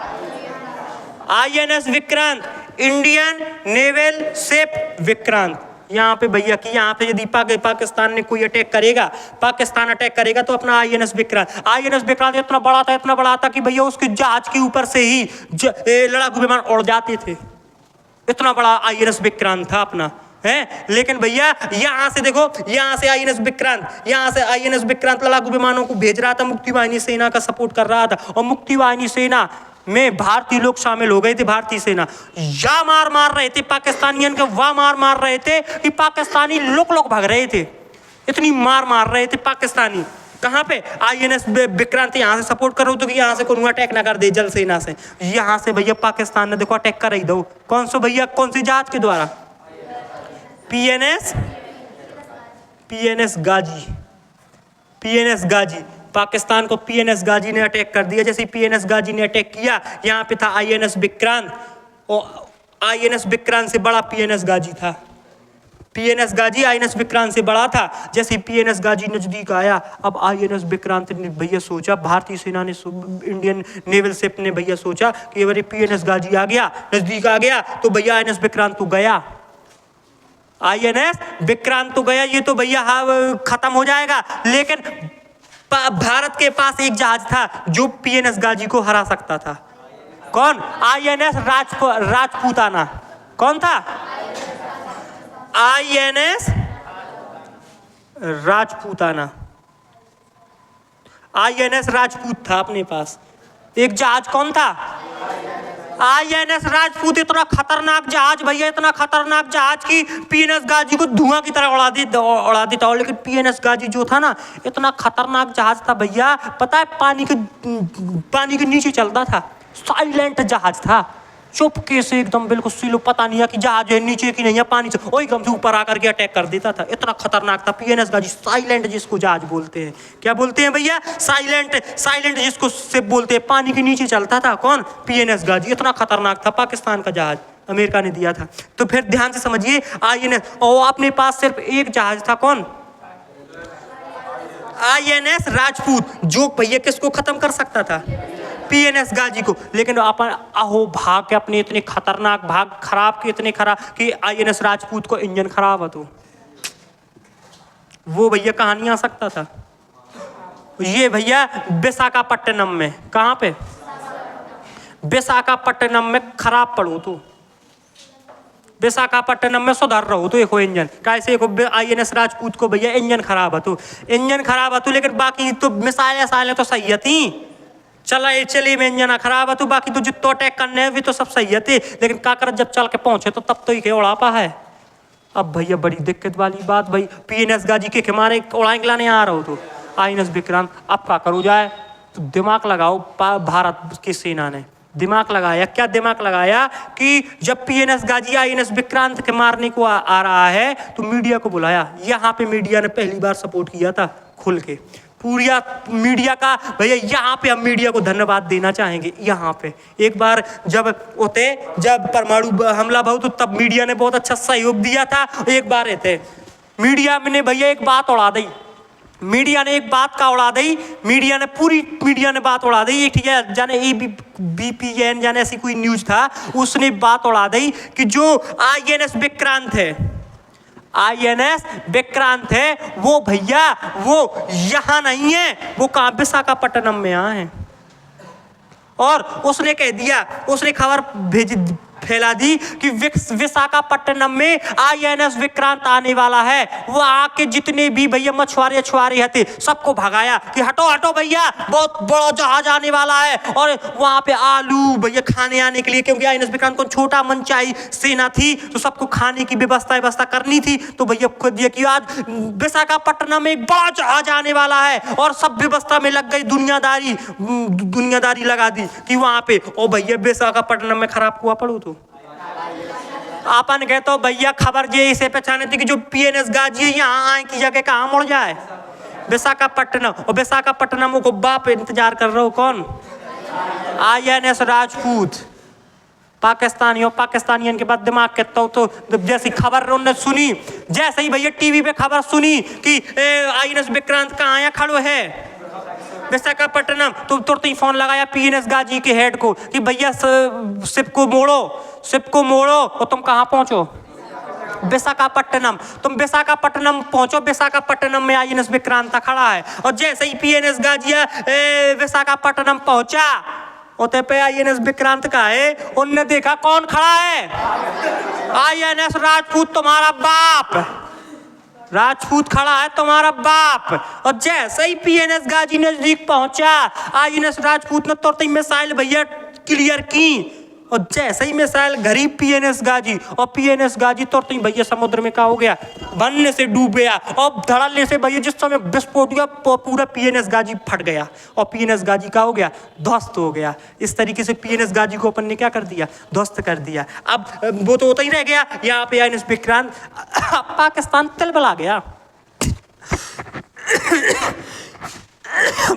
INS Vikrant, Indian naval ship Vikrant. यहाँ पे भैया कि यहाँ पे यदि पाकिस्तान ने कोई अटैक करेगा, पाकिस्तान अटैक करेगा तो अपना आईएनएस विक्रांत इतना बड़ा था कि भैया उसके जहाज के ऊपर से ही लड़ाकू विमान उड़ जाते थे। इतना बड़ा आईएनएस विक्रांत था अपना, है। लेकिन भैया यहाँ से देखो, यहाँ से आईएनएस विक्रांत लड़ाकू विमानों को भेज रहा था, मुक्ति वाहिनी सेना का सपोर्ट कर रहा था, और मुक्ति वाहिनी सेना में भारतीय लोग शामिल हो गए थे। भारतीय सेना या मार रहे थे पाकिस्तानियन के, वाह मार रहे थे कि पाकिस्तानी लोग भाग रहे थे। इतनी मार रहे थे पाकिस्तानी। कहाँ पे? आईएनएस विक्रांत यहाँ से सपोर्ट करो तो कि यहाँ से कोई अटैक ना कर दे जल सेना से। यहाँ से भैया पाकिस्तान ने देखो अटैक कर ही दो। कौन सा भैया, कौन सी जहाज के द्वारा? पीएनएस गाजी। पाकिस्तान को पीएनएस गाजी ने अटैक कर दिया। जैसे पीएनएस गाजी ने अटैक किया, यहाँ पे था आईएनएस विक्रांत, और आईएनएस विक्रांत से बड़ा पीएनएस गाजी था। पीएनएस गाजी आईएनएस विक्रांत से बड़ा था। जैसे पीएनएस गाजी नजदीक आया, अब आईएनएस विक्रांत ने भैया सोचा, भारतीय सेना ने, इंडियन नेवल शिप ने भैया सोचा कि अगर पीएनएस गाजी आ गया, नजदीक आ गया, तो भैया आईएनएस विक्रांत तो गया, आईएनएस विक्रांत तो गया, ये तो भैया खत्म हो जाएगा। लेकिन भारत के पास एक जहाज था जो पीएनएस गाजी को हरा सकता था। कौन? आईएनएस राजपूताना। कौन था? आईएनएस राजपूताना। आईएनएस राजपूत था अपने पास एक जहाज। कौन था? आईएनएस राजपूत। इतना खतरनाक जहाज भैया, इतना खतरनाक जहाज की पीएनएस गाजी को धुआं की तरह उड़ा देता। लेकिन पीएनएस गाजी जो था ना, इतना खतरनाक जहाज था भैया, पता है पानी के नीचे चलता था। साइलेंट जहाज था, चुपके से एकदम बिल्कुल सिलो, पता नहीं है कि जहाज है नीचे की नहीं है, पानी से वही एकदम से ऊपर आकर के अटैक कर देता था। इतना खतरनाक था पीएनएस गाजी। साइलेंट जिसको जहाज बोलते हैं, क्या बोलते हैं भैया? साइलेंट जिसको शिप बोलते हैं। पानी के नीचे चलता था। कौन? पीएनएस गाजी। इतना खतरनाक था। पाकिस्तान का जहाज अमेरिका ने दिया था। तो फिर ध्यान से समझिए, आईएनएस, और अपने पास सिर्फ एक जहाज था। कौन? आईएनएस राजपूत, जो भैया किसको खत्म कर सकता था? पीएनएस गाजी को। लेकिन अपन भाग के अपने इतने खतरनाक, भाग खराब के इतने खराब कि आईएनएस राजपूत को इंजन खराब है, तो वो भैया कहाँ नहीं आ सकता था। ये भैया विशाखापट्टनम में, कहाँ पे? विशाखापट्टनम में खराब पड़ो तो, विशाखापट्टनम में सुधार रहो तो एक इंजन कैसे, एक आईएनएस राजपूत को भैया इंजन खराब है तो, लेकिन बाकी तो मिसाइलें तो सही थी। चले में इंजन खराब है तो बाकी तो जितो अटैक करने हैं भी तो सब सही थे। लेकिन काकर जब चल के पहुंचे तो तब तो ही उड़ा पा है। अब भैया बड़ी दिक्कत वाली बात, भाई पीएनएस गाजी के मारे उड़ाएंगे लाने आ रहा हो तो आईएनएस विक्रांत। अब क्या करो जाए? तो दिमाग लगाओ। भारत की सेना ने दिमाग लगाया। क्या दिमाग लगाया कि जब पीएनएस गाजी आईएनएस विक्रांत के मारने को आ रहा है तो मीडिया को बुलाया। यहाँ पे मीडिया ने पहली बार सपोर्ट किया था खुल के। पूरा मीडिया का भैया, यहाँ पे हम मीडिया को धन्यवाद देना चाहेंगे। यहाँ पे एक बार जब परमाणु हमला भाव तो तब मीडिया ने बहुत अच्छा सहयोग दिया था। एक बार मीडिया ने भैया एक बात उड़ा दी। मीडिया ने पूरी बात उड़ा दी। ठीक है, जाने ABPN जाने ऐसी कोई न्यूज था, उसने बात उड़ा दी कि जो आईएनएस विक्रांत है वो भैया वो यहाँ नहीं है, वो कहाँ? विशाखापट्टनम में यहाँ है। और उसने कह दिया, उसने खबर फैला दी कि विशाखापट्टनम में आईएनएस विक्रांत आने वाला है। वो आके जितने भी भैया मछुआरे थे सबको भगाया कि हटो भैया, बहुत बड़ा जहाज आने वाला है। और वहां पे आलू भैया खाने आने के लिए, क्योंकि आईएनएस विक्रांत को छोटा मनचाही सेना थी तो सबको खाने की व्यवस्था करनी थी। तो भैया खुद ये कि आज विशाखापट्टनम में एक बड़ा जहाज आने वाला है, और सब व्यवस्था में लग गई, दुनियादारी लगा दी कि वहां पे। ओ भैया विशाखापट्टनम में खराब हुआ पड़ो तो अपन कहे तो भैया खबर ये इसे पहचाने थी कि जो पीएनएस गाजी है यहाँ आए की जगह कहाँ मुड़ जाए? विशाखापट्टनम। और विशाखापट्टनम को बाप इंतजार कर रहे हो। कौन? आईएनएस राजपूत। पाकिस्तानियों के बाद दिमाग कहता हूँ तो जैसी खबर उन्होंने सुनी, जैसे ही भैया टीवी पे खबर सुनी कि आईएनएस विक्रांत कहाँ आया खड़ो है विशाखापट्टनम, तो तुरंत ही फोन लगाया पीएनएस गाजी के हेड को कि भैया शिप को मोड़ो और तुम कहाँ पहुंचो? विशाखापट्टनम। तुम विशाखापट्टनम पहुंचो, विशाखापट्टनम में आईएनएस विक्रांता खड़ा है, और जैसे ही पीएनएस गाजिया विशाखापट्टनम पहुंचा, उते पे आईएनएस विक्रांत का है, उनने देखा कौन खड़ा है, आईएनएस राजपूत, तुम्हारा बाप राजपूत खड़ा है, तुम्हारा बाप। और जैसे ही पीएनएस गाजी नजदीक पहुंचा, आईएनएस राजपूत ने तुरंत ही मिसाइल भैया क्लियर की, और जैसे ही मिसाइल घरी पीएनएस गाजी, और पीएनएस गाजी तुरंत ही भैया समुद्र में क्या हो गया, बनने से डूब गया, और धड़ल्ले से भैया जिस समय विस्फोट हुआ पूरा पीएनएस गाजी फट गया, और पीएनएस गाजी का हो गया, ध्वस्त हो गया। इस तरीके से पीएनएस गाजी को अपन ने क्या कर दिया, ध्वस्त कर दिया। अब वो तो होता ही रह गया, यहाँ पे आईएनएस विक्रांत, पाकिस्तान तिलमिला गया,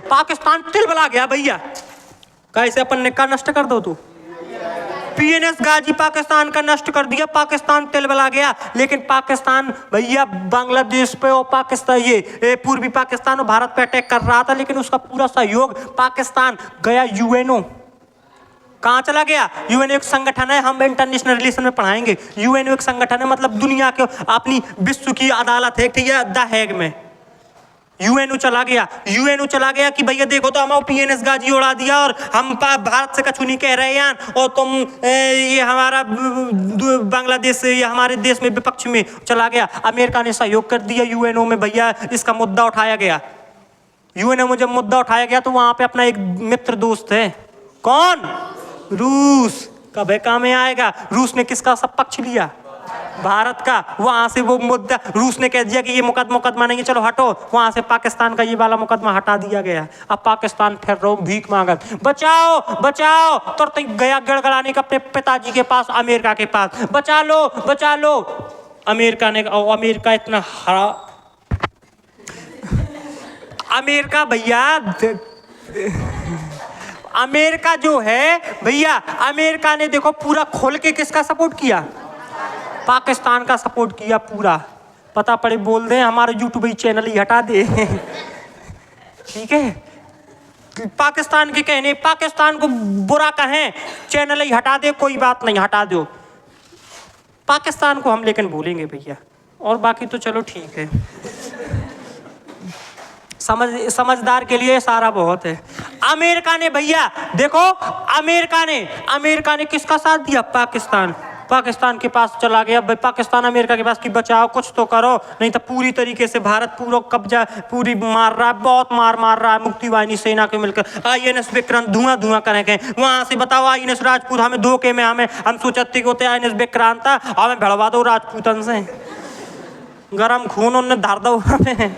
पाकिस्तान तिलमिला गया भैया। कैसे अपन ने का नष्ट कर दो, तू पीएनएस गाजी पाकिस्तान का नष्ट कर दिया, पाकिस्तान तिलमिला गया। लेकिन पाकिस्तान भैया बांग्लादेश पे और पाकिस्तान ये पूर्वी पाकिस्तान और भारत पे अटैक कर रहा था, लेकिन उसका पूरा सहयोग पाकिस्तान गया यूएनओ। कहाँ चला गया, यूएनओ एक संगठन है, हम इंटरनेशनल रिलेशन में पढ़ाएंगे। यूएनओ एक संगठन है, मतलब दुनिया के अपनी विश्व की अदालत है, ठीक है, द हेग में यूएनओ चला गया। यूएनओ चला गया कि भैया देखो तो हम पीएनएस गाजी उड़ा दिया, और हम भारत से कछु नहीं कह रहे हैं, और तुम ये हमारा बांग्लादेश या हमारे देश में विपक्ष में चला गया। अमेरिका ने सहयोग कर दिया यूएनओ में भैया, इसका मुद्दा उठाया गया। यूएनओ में जब मुद्दा उठाया गया तो वहां पे अपना एक मित्र दोस्त है, कौन, रूस का बेका में आएगा। रूस ने किसका सब पक्ष लिया, भारत का। वहां से वो मुद्दा रूस ने कह दिया कि ये मुकदमा नहीं, चलो हटो, वहां से पाकिस्तान का ये वाला मुकदमा हटा दिया गया। अब पाकिस्तान फिर रो भीख मांगत, बचाओ बचाओ, तुरंत गया गड़गड़ाने का अपने पिताजी के पास, अमेरिका के पास, बचा लो बचा लो। अमेरिका ने, अमेरिका इतना हरा, अमेरिका भैया, अमेरिका जो है भैया, अमेरिका ने देखो पूरा खोल के किसका सपोर्ट किया, पाकिस्तान का सपोर्ट किया पूरा। पता पड़े बोल दे हमारा यूट्यूब चैनल ही हटा दे, ठीक है। पाकिस्तान के कहने, पाकिस्तान को बुरा कहें, चैनल ही हटा दे, कोई बात नहीं, हटा दो पाकिस्तान को हम, लेकिन बोलेंगे भैया, और बाकी तो चलो ठीक है। समझदार के लिए सारा बहुत है। अमेरिका ने भैया देखो, अमेरिका ने किसका साथ दिया, पाकिस्तान के पास चला गया। पाकिस्तान अमेरिका के पास कि बचाओ, कुछ तो करो, नहीं तो पूरी तरीके से भारत पूरा कब्जा पूरी मार रहा है, बहुत मार रहा है। मुक्ति वाहिनी सेना के मिलकर आईएनएस विक्रांत धुआं करेंगे वहां से। बताओ आईएनएस राजपूत हमें धोखे में, हम सोचते होते आईएनएस विक्रांत था, हमें भड़वा दो राजपूतन से, गरम खून उनने धार दो हमें।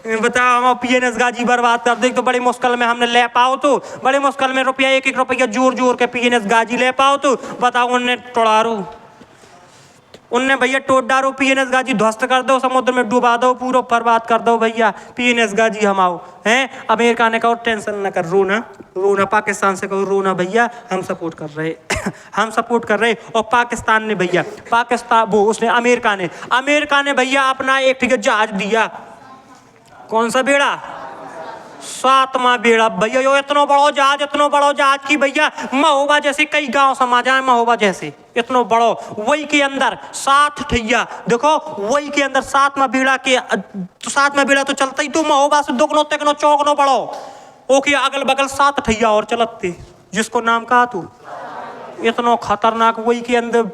बताओ हम पीएनएस गाजी बर्बाद कर दे, तो बड़ी मुश्किल में हमने ले पाओ, तो बड़ी मुश्किल में रुपया एक रुपया जोर के पीएनएस गाजी ले पाओ, तो बताओ उनने टोड़ारो, उनने भैया टोट डारो, पीएनएस गाजी ध्वस्त कर दो, समुद्र में डुबा दो, पूरा बर्बाद कर दो भैया, पीएनएस गाजी हम आओ हैं। अमेरिका ने कहा टेंशन न कर, रोना, पाकिस्तान से कहो रोना भैया, हम सपोर्ट कर रहे हम सपोर्ट कर रहे। और पाकिस्तान ने भैया, अमेरिका ने भैया अपना एक ठीक जहाज दिया, कौन सा बेड़ा, 7वां बेड़ा भैया। यो इतना बड़ो जहाज की भैया महोबा जैसे कई गांव समाज है, महोबा जैसे इतना बड़ो, वही के अंदर 7 ठैया, देखो वही के अंदर 7वां बेड़ा के, 7वां बेड़ा तो चलता ही तो महोबा से दुगनो तिगनो चौगनो बड़ो, ओके अगल बगल 7 ठैया और चलते, जिसको नाम कहा तू, इतना खतरनाक। वही के अंदर,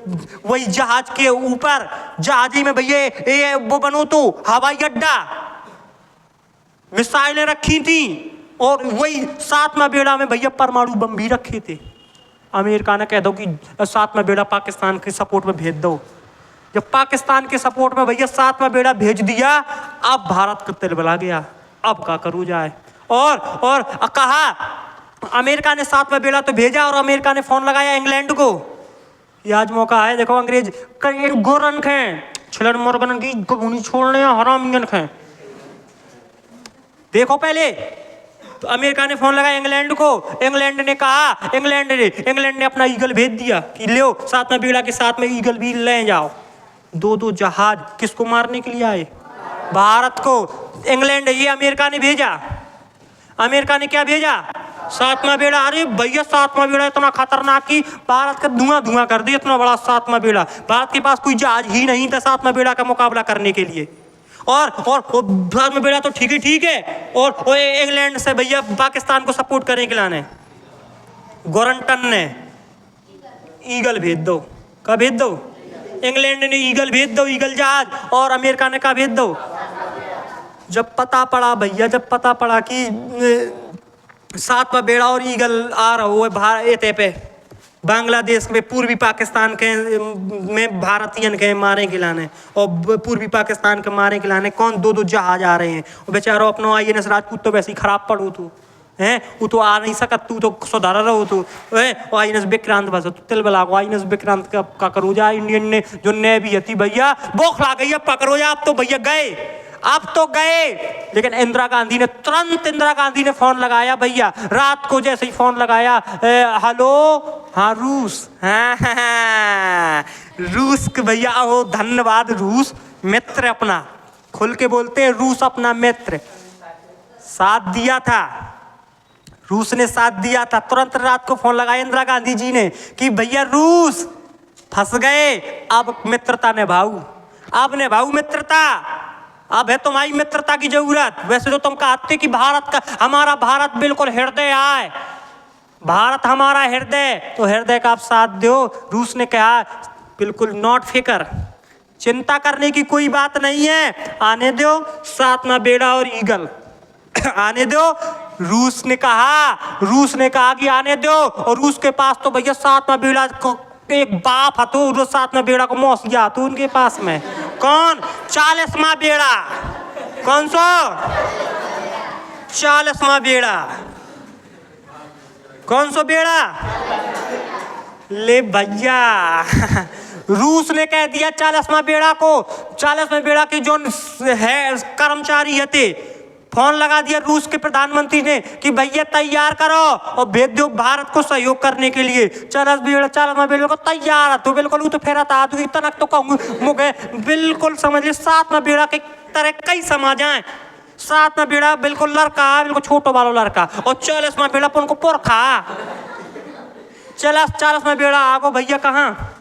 वही जहाज के ऊपर, जहाजी में भैया वो बनो तो हवाई अड्डा, मिसाइलें रखी थी, और वही 7वां बेड़ा में भैया परमाणु बम भी रखे थे। अमेरिका ने कह दो कि 7वां बेड़ा पाकिस्तान के सपोर्ट में भेज दो। जब पाकिस्तान के सपोर्ट में भैया 7वां बेड़ा भेज दिया, अब भारत का तिलमिला गया, अब क्या करूँ जाए। और कहा अमेरिका ने 7वां बेड़ा तो भेजा, और अमेरिका ने फोन लगाया इंग्लैंड को, ये आज मौका है, देखो अंग्रेज कई गोरन खे छिलन मुर्गन की गुनी छोड़ने हरामियन खे, देखो पहले। तो अमेरिका ने फोन लगाया इंग्लैंड को, इंग्लैंड ने कहा, इंग्लैंड ने अपना ईगल भेज दिया कि लो 7वां बेड़ा के साथ में ईगल भी ले जाओ। 2 जहाज किसको मारने के लिए आए, भारत को। इंग्लैंड, ये अमेरिका ने भेजा। अमेरिका ने क्या भेजा, सातवां बेड़ा, अरे भैया सातवां बेड़ा इतना खतरनाक कि भारत का धुआं धुआं कर दिया, इतना बड़ा सातवां बेड़ा। भारत के पास कोई जहाज ही नहीं था सातवां बेड़ा का मुकाबला करने के लिए। और सातवां बेड़ा तो ठीक है, और इंग्लैंड से भैया पाकिस्तान को सपोर्ट करने के लाने गॉरंटन ने ईगल भेज दो। कब भेज दो? इंग्लैंड ने ईगल भेज दो, ईगल जहाज, और अमेरिका ने कहा भेज दो। जब पता पड़ा भैया, जब पता पड़ा कि सातवां बेड़ा और ईगल आ रहा हुआ भारत पे बांग्लादेश में पूर्वी पाकिस्तान के में भारतीयन के मारे खिलाने, और पूर्वी पाकिस्तान के मारे खिलाने कौन दो जहाज आ रहे हैं। और बेचारा अपना INS राजपूत तो वैसे ही खराब पड़ो तू हैं, वो तो आ नहीं सकत, तू तो सुधारा रहो तू INS विक्रांत बस तिल बला को INS विक्रांत का करो जा। इंडियन ने जो नेवी थी भैया बोखला गई, अब पकड़ो जा, अब तो भैया गए, अब तो गए। लेकिन इंदिरा गांधी ने तुरंत, इंदिरा गांधी ने फोन लगाया भैया, रात को जैसे ही फोन लगाया, हेलो, हाँ रूस, हाँ रूस के भैया, ओ धन्यवाद रूस, मित्र अपना, खुल के बोलते हैं रूस अपना मित्र, साथ दिया था, रूस ने साथ दिया था। तुरंत रात को फोन लगाया इंदिरा गांधी जी ने कि भैया रूस फंस गए, अब मित्रता निभाऊ, अब निभाऊ मित्रता, अब है तुम्हारी मित्रता की जरूरत। वैसे तो तुम कहते कि भारत का, हमारा भारत बिल्कुल हृदय आए, भारत हमारा हृदय, तो हृदय का आप साथ दो। रूस ने कहा बिल्कुल नॉट फिकर, चिंता करने की कोई बात नहीं है, आने दो सातवां बेड़ा और ईगल आने दो। रूस ने कहा कि आने दो, और रूस के पास तो भैया सातवां बेड़ा को एक बाप हतो, जो सातवां बेड़ा को मौसिया हतो उनके पास में। कौन? 40वां बेड़ा। कौन सा? 40वां बेड़ा। कौन सा बेड़ा? ले भैया रूस ने कह दिया 40वां बेड़ा को, 40वां बेड़ा के जो है कर्मचारी थे, फोन लगा दिया रूस के प्रधानमंत्री ने कि भैया तैयार करो और भेज दो भारत को सहयोग करने के लिए। 40वां बेड़ा को तैयार तो बिल्कुल, वो तो फेरा था तू इतना तो कहूँ मुझे बिल्कुल समझ ले, सातवां बेड़ा के तरह कई समाज आए। सातवां बेड़ा बिल्कुल लड़का, बिल्कुल छोटो वालो लड़का, और 40वां बेड़ा पर उनको पुरखा। 40वां बेड़ा आगो भैया कहाँ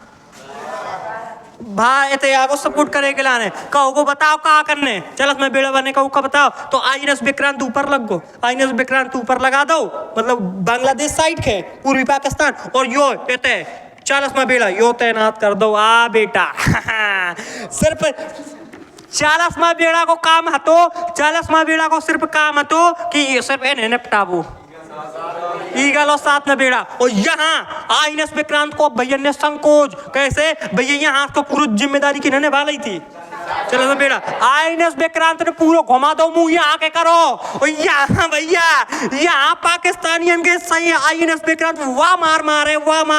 भाई, इतने आगो सपोर्ट करे के लाने, कहो को बताओ कहाँ करने 40वां बेड़ा बने कहो का बताओ। तो INS विक्रांत ऊपर लग गो, INS विक्रांत ऊपर लगा दो, मतलब बांग्लादेश साइड के पूर्वी पाकिस्तान, और यो इतने 40वां बेड़ा यो तैनात कर दो। आ बेटा सिर्फ 40वां बेड़ा को काम हतो, 40वां बेड़ा को सिर्फ काम हतो कि सिर्फ इन्हें निपटावो, ईगल और सातवां बेड़ा। और यहाँ INS विक्रांत को भैया ने संकोच, कैसे भैया यहाँ तो पूरी जिम्मेदारी की निभा ली थी। चलो बेड़ा INS विक्रांत ने पूरा घुमा दो मुंह यहाँ के करो, और यहाँ भैया यहाँ पाकिस्तानियन के सही INS विक्रांत वाह मार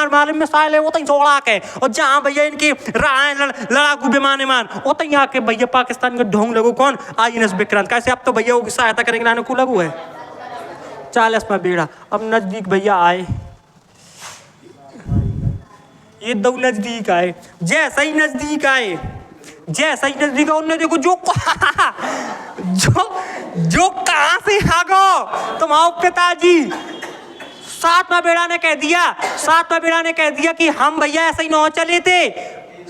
मारे मिसाइल है वो तो जोड़ा के, और जहाँ भैया इनकी लड़ाकू विमान वो तो यहाँ के भैया पाकिस्तान के ढोंग लगो। कौन? INS विक्रांत। कैसे अब तो भैया वो सहायता करेंगे लाने को लगू है 40वां बेड़ा। अब नजदीक भैया आए, ये दो नजदीक आए, जैसे ही नजदीक आए उन्होंने देखो जो कहां से आगो तुम आओ पिताजी। सातवां बेड़ा ने कह दिया कि हम भैया ऐसे ही न चले थे,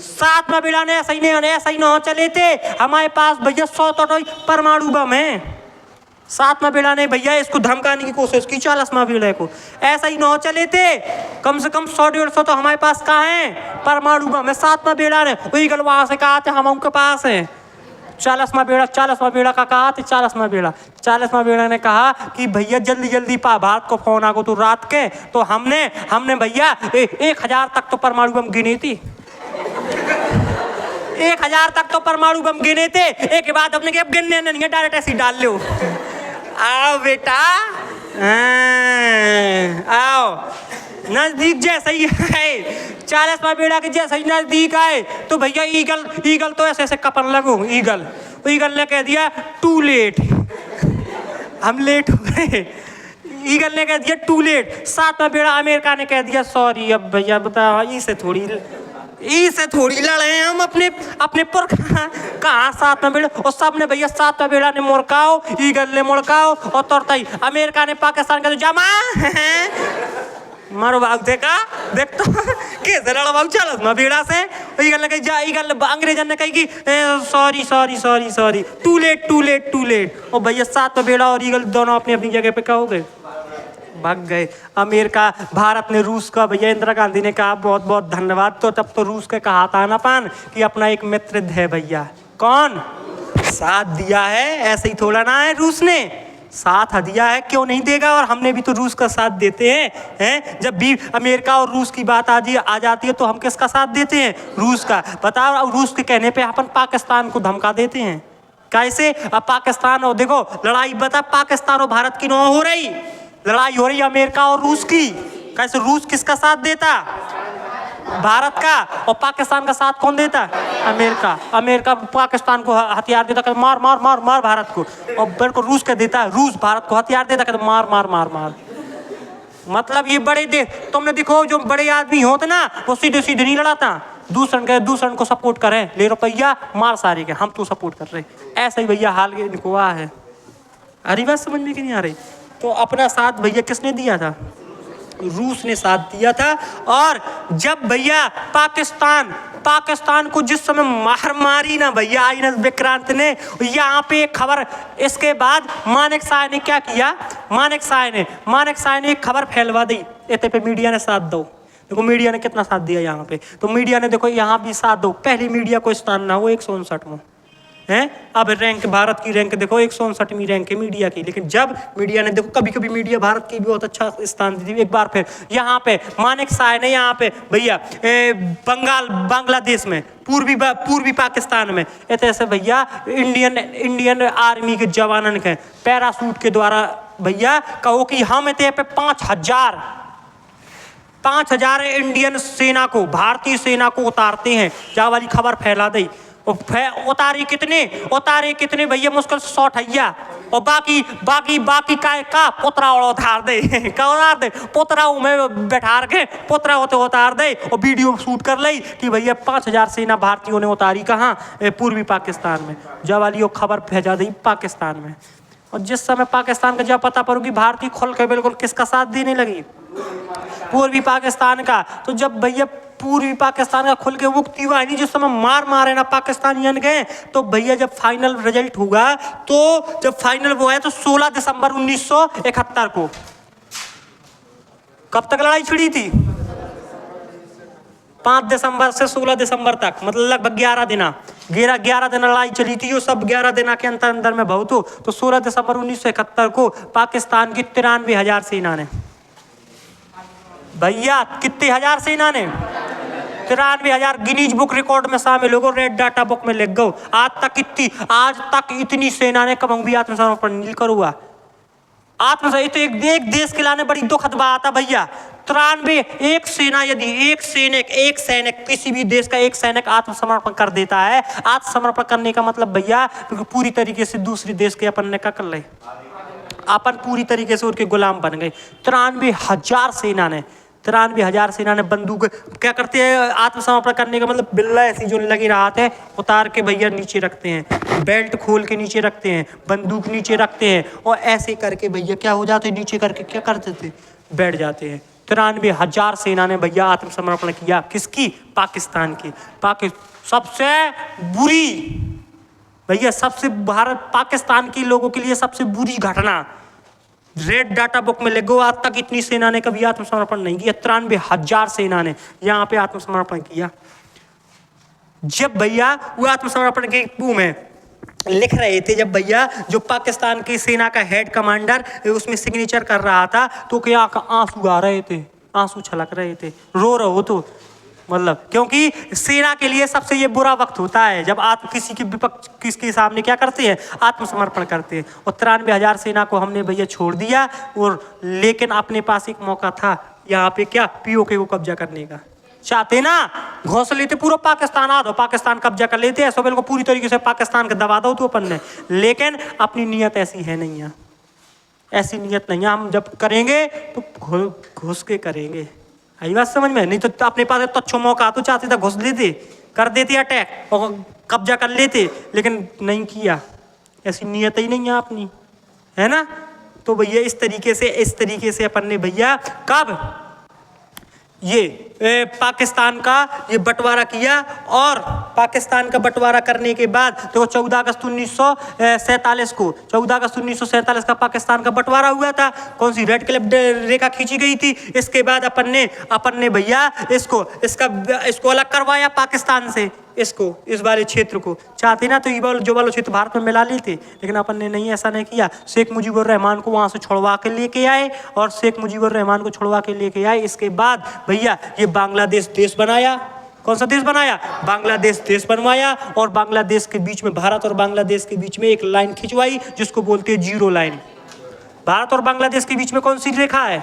सातवां बेड़ा ने ऐसे ही न चले थे, हमारे पास भैया 100 तो परमाणु बम है। सातवां बेड़ा ने भैया इसको धमकाने की कोशिश की 40वां बेड़ा को, ऐसा ही न चले थे, कम से कम 100-150 तो हमारे पास कहाँ है परमाणु बम है। सातवां बेड़ा ने वही गल वहां से कहा थे हम उनके पास है। 40वां बेड़ा का कहा थे 40वां बेड़ा ने कहा कि भैया जल्दी भारत को फोन आगो तो रात के, तो हमने भैया 1000 तक तो परमाणु बम गिने थी, 1000 तक तो परमाणु बम गिने थे। एक के बाद अपने अब गिनने नहीं है, डायरेक्ट ऐसे डाल लो। आओ बेटा आओ, नजदीक जैसे ही है 40वां बेड़ा के जैसे ही नजदीक आए तो भैया ईगल तो ऐसे कपन लगो। ईगल ने कह दिया टू लेट, हम लेट हो गए। ईगल ने कह दिया टू लेट। सातवां बेड़ा अमेरिका ने कह दिया सॉरी, अब भैया बता इसे थोड़ी इसे थोड़ी लड़े हैं हम अपने अपने पुरख कहाँ साथ में बेड़ा और सब ने भैया साथ में बेड़ा ने मुड़काओ ईगल ने मुड़काओ और तोड़ताई अमेरिका ने पाकिस्तान का तो जमा मारो बाग देखा देख तो कैसे लड़ा बाग चल मैं बेड़ा से ईगल ने कही जा ईगल अंग्रेजन ने कही कि sorry sorry sorry sorry too late too late too late और भैया साथ में बेड़ा और ईगल दोनों अपनी अपनी जगह पे क्या हो गए भाग गए। अमेरिका भारत ने रूस का भैया इंदिरा गांधी ने कहा बहुत बहुत धन्यवाद तो तब तो रूस के कहा था ना पान कि अपना एक मित्र है भैया कौन साथ दिया है ऐसे ही थोड़ा ना है रूस ने साथ दिया है क्यों नहीं देगा और हमने भी तो रूस का साथ देते हैं जब भी अमेरिका और रूस की बात आ जाती है तो हम किसका साथ देते हैं रूस का बताओ रूस के कहने पे अपन पाकिस्तान को धमका देते हैं कैसे अब पाकिस्तान और देखो लड़ाई बता पाकिस्तान और भारत की नो हो रही लड़ाई हो रही अमेरिका और रूस की कैसे रूस किसका साथ देता भारत का और पाकिस्तान का साथ कौन देता अमेरिका अमेरिका पाकिस्तान को हथियार देता कहता मार मार मार मार भारत को और बिल्कुल को रूस का देता है रूस भारत को हथियार देता कहता मार मार मार मार मतलब ये बड़े देश तुमने देखो जो बड़े आदमी होते ना वो सीधे सीधे नहीं लड़ाता दूसरन को सपोर्ट करें ले रुपया मार सारे के हम तो सपोर्ट कर रहे ऐसा ही भैया हाल इनको हुआ है अरे बात समझ में कि नहीं आ रही तो अपना साथ भैया किसने दिया था रूस ने साथ दिया था और जब भैया पाकिस्तान को जिस समय मार मारी ना भैया आईएनएस विक्रांत ने यहाँ पे एक खबर इसके बाद मानेक शाह ने क्या किया मानेक शाह ने एक खबर फैलवा दी इतने पे मीडिया ने साथ दो देखो मीडिया ने कितना साथ दिया यहाँ पे तो मीडिया ने देखो यहाँ भी साथ दो पहले मीडिया को स्थान ना हो 159 में हैं अब रैंक भारत की रैंक देखो 159वीं रैंक है मीडिया की लेकिन जब मीडिया ने देखो कभी कभी मीडिया भारत की भी बहुत अच्छा स्थान दी थी एक बार फिर यहाँ पे मानेक शाह ने यहाँ पे भैया बांग्लादेश में पूर्वी पाकिस्तान में ऐसे भैया इंडियन आर्मी के जवानन के पैरासूट के द्वारा भैया कहो कि हम इतने पे 5,000 इंडियन सेना को भारतीय सेना को उतारते हैं जहाँ वाली खबर फैला दी उतारे कितने भैया मुश्किल से 100 ठैया और बाकी का पोतरा उतार दे क्या उतार दे पोतरा में बैठा के पोतरा होते उतार दे और वीडियो शूट कर ली कि भैया 5,000 सेना भारतीयों ने उतारी कहाँ पूर्वी पाकिस्तान में जब वाली वो खबर भेजा दी पाकिस्तान में और जिस समय पाकिस्तान का जब पता पड़ेगी भारतीय खुल के बिल्कुल किसका साथ देने लगी पूर्वी पाकिस्तान का तो जब भैया पूर्वी पाकिस्तान का खुल के मुक्ति हुआ नहीं जिस समय मारे ना पाकिस्तानियन गए तो भैया जब फाइनल रिजल्ट हुआ तो जब फाइनल वो है तो 16 दिसंबर 1971 को कब तक लड़ाई छिड़ी थी 5 दिसंबर से 16 दिसंबर तक मतलब लगभग 11 दिन लड़ाई चली थी वो सब 11 दिन के अंदर में बहुत हो तो 16 दिसंबर 1971 को पाकिस्तान की 93,000 सेना ने भैया कितने हजार सेना ने 93,000 गिनीज बुक रिकॉर्ड में शामिल हो गए रेड डाटा बुक में लिख गो आज तक इतनी सेना ने कभी भी आत्मसमर्पण नहीं कर हुआ आत्मसमर्पण एक देश के लाने बड़ी दुखद बात है भैया 93 एक सेना यदि एक सैनिक किसी भी देश का एक सैनिक आत्मसमर्पण कर देता है आत्मसमर्पण करने का मतलब भैया पूरी तरीके से दूसरे देश के अपन ने क्या कर ले अपन पूरी तरीके से उनके गुलाम बन गए 93,000 सेना ने बंदूक क्या करते हैं आत्मसमर्पण करने का मतलब बिल्ला ऐसी जो लगी रहा है उतार के भैया नीचे रखते हैं बेल्ट खोल के नीचे रखते हैं बंदूक नीचे रखते हैं और ऐसे करके भैया क्या हो जाते नीचे करके क्या करते थे बैठ जाते हैं 93,000 सेना ने भैया आत्मसमर्पण किया किसकी पाकिस्तान की सबसे बुरी भैया सबसे भारत पाकिस्तान के लोगों के लिए सबसे बुरी घटना रेड डाटा बुक में लिखो आज तक इतनी सेना ने कभी आत्मसमर्पण नहीं किया 93,000 सेना ने यहाँ पे आत्मसमर्पण किया जब भैया वो आत्मसमर्पण के में लिख रहे थे जब भैया जो पाकिस्तान की सेना का हेड कमांडर उसमें सिग्नेचर कर रहा था तो क्या आंसू आ रहे थे आंसू छलक रहे थे रो रहे हो तो मतलब क्योंकि सेना के लिए सबसे ये बुरा वक्त होता है जब आप किसी के विपक्ष किसके सामने क्या करते हैं आत्मसमर्पण करते हैं और 93,000 सेना को हमने भैया छोड़ दिया और लेकिन अपने पास एक मौका था यहाँ पे क्या पीओके को कब्जा करने का चाहते ना घोंसले लेते पूरा पाकिस्तान आ दो पाकिस्तान कब्जा कर लेते हैं सोबेल को पूरी तरीके से पाकिस्तान का दबा दो तो अपन ने लेकिन अपनी नीयत ऐसी है नहीं है ऐसी नीयत नहीं है हम जब करेंगे तो घुस के करेंगे आई बात समझ में? नहीं तो अपने पास तो अच्छा मौका तो चाहते था घुस लेते, कर देते अटैक और कब्जा कर लेते, लेकिन नहीं किया। ऐसी नीयत ही नहीं है अपनी, है ना। तो भैया इस तरीके से अपन ने भैया कब ये पाकिस्तान का ये बंटवारा किया, और पाकिस्तान का बंटवारा करने के बाद तो 14 अगस्त 1947 को 14 अगस्त 1947 का पाकिस्तान का बंटवारा हुआ था। कौन सी रेड क्लिफ रेखा खींची गई थी। इसके बाद अपन ने भैया इसको अलग करवाया पाकिस्तान से, इसको इस वाले क्षेत्र को चाहते ना तो ये जो वाला क्षेत्र भारत में मिला लेते, लेकिन अपन ने नहीं, ऐसा नहीं किया। शेख मुजीबुर रहमान को वहां से छुड़वा के लेके आए, और शेख मुजीबुर रहमान को छुड़वा के लेके आए। इसके बाद भैया ये बांग्लादेश देश बनाया। कौन सा देश बनाया? बांग्लादेश देश बनवाया, और बांग्लादेश के बीच में, भारत और बांग्लादेश के बीच में एक लाइन खिंचवाई जिसको बोलते हैं जीरो लाइन। भारत और बांग्लादेश के बीच में कौन सी रेखा है?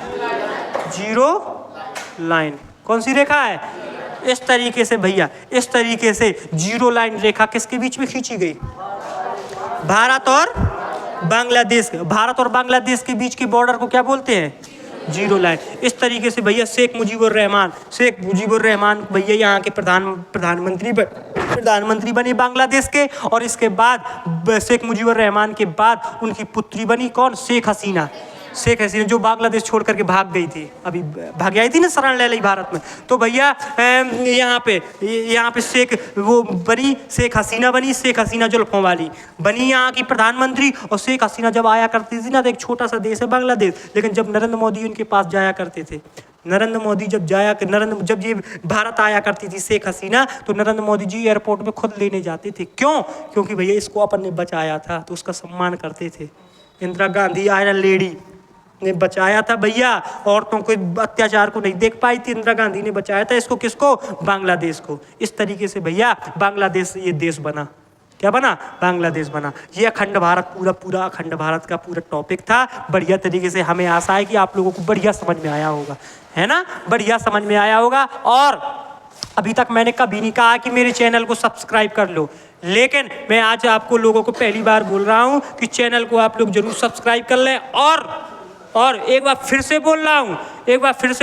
Zero line. कौन सी रेखा है? इस तरीके से भैया, इस तरीके से जीरो लाइन रेखा किसके बीच में खींची गई? भारत और बांग्लादेश। भारत और बांग्लादेश के बीच के बॉर्डर को क्या बोलते हैं? Zero line. इस तरीके से भैया शेख मुजीबुर रहमान भैया यहाँ के प्रधानमंत्री बने बांग्लादेश के, और इसके बाद शेख मुजीबुर रहमान के बाद उनकी पुत्री बनी कौन? शेख हसीना, जो बांग्लादेश छोड़ करके भाग गई थी, अभी भाग आई थी ना शरण ले ली भारत में। तो भैया यहाँ पे शेख हसीना बनी, शेख हसीना जुल्फों वाली बनी यहाँ की प्रधानमंत्री। और शेख हसीना जब आया करती थी ना, तो एक छोटा सा देश है बांग्लादेश, लेकिन जब नरेंद्र मोदी उनके पास जाया करते थे, नरेंद्र मोदी जब ये भारत आया करती थी शेख हसीना, तो नरेंद्र मोदी जी एयरपोर्ट में खुद लेने जाते थे। क्यों? क्योंकि भैया इसको अपन ने बचाया था, तो उसका सम्मान करते थे। इंदिरा गांधी आयरन लेडी ने बचाया था भैया, औरतों के अत्याचार को नहीं देख पाई थी, इंदिरा गांधी ने बचाया था इसको। किसको? बांग्लादेश को। इस तरीके से भैया बांग्लादेश ये देश बना। क्या बना? बांग्लादेश बना। ये अखंड भारत, पूरा अखंड भारत का पूरा टॉपिक था। बढ़िया तरीके से, हमें आशा है कि आप लोगों को बढ़िया समझ में आया होगा, है ना, बढ़िया समझ में आया होगा। और अभी तक मैंने कभी नहीं कहा कि मेरे चैनल को सब्सक्राइब कर लो, लेकिन मैं आज आपको लोगों को पहली बार बोल रहा हूँ कि चैनल को आप लोग जरूर सब्सक्राइब कर लें। और एक बार फिर से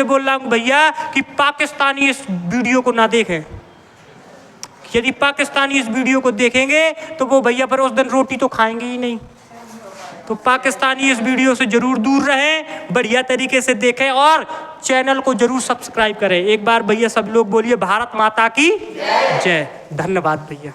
बोल रहा हूँ भैया कि पाकिस्तानी इस वीडियो को ना देखें। यदि पाकिस्तानी इस वीडियो को देखेंगे तो वो भैया पर उस दिन रोटी तो खाएंगे ही नहीं। तो पाकिस्तानी इस वीडियो से जरूर दूर रहें, बढ़िया तरीके से देखें और चैनल को जरूर सब्सक्राइब करें। एक बार भैया सब लोग बोलिए भारत माता की जय। धन्यवाद भैया।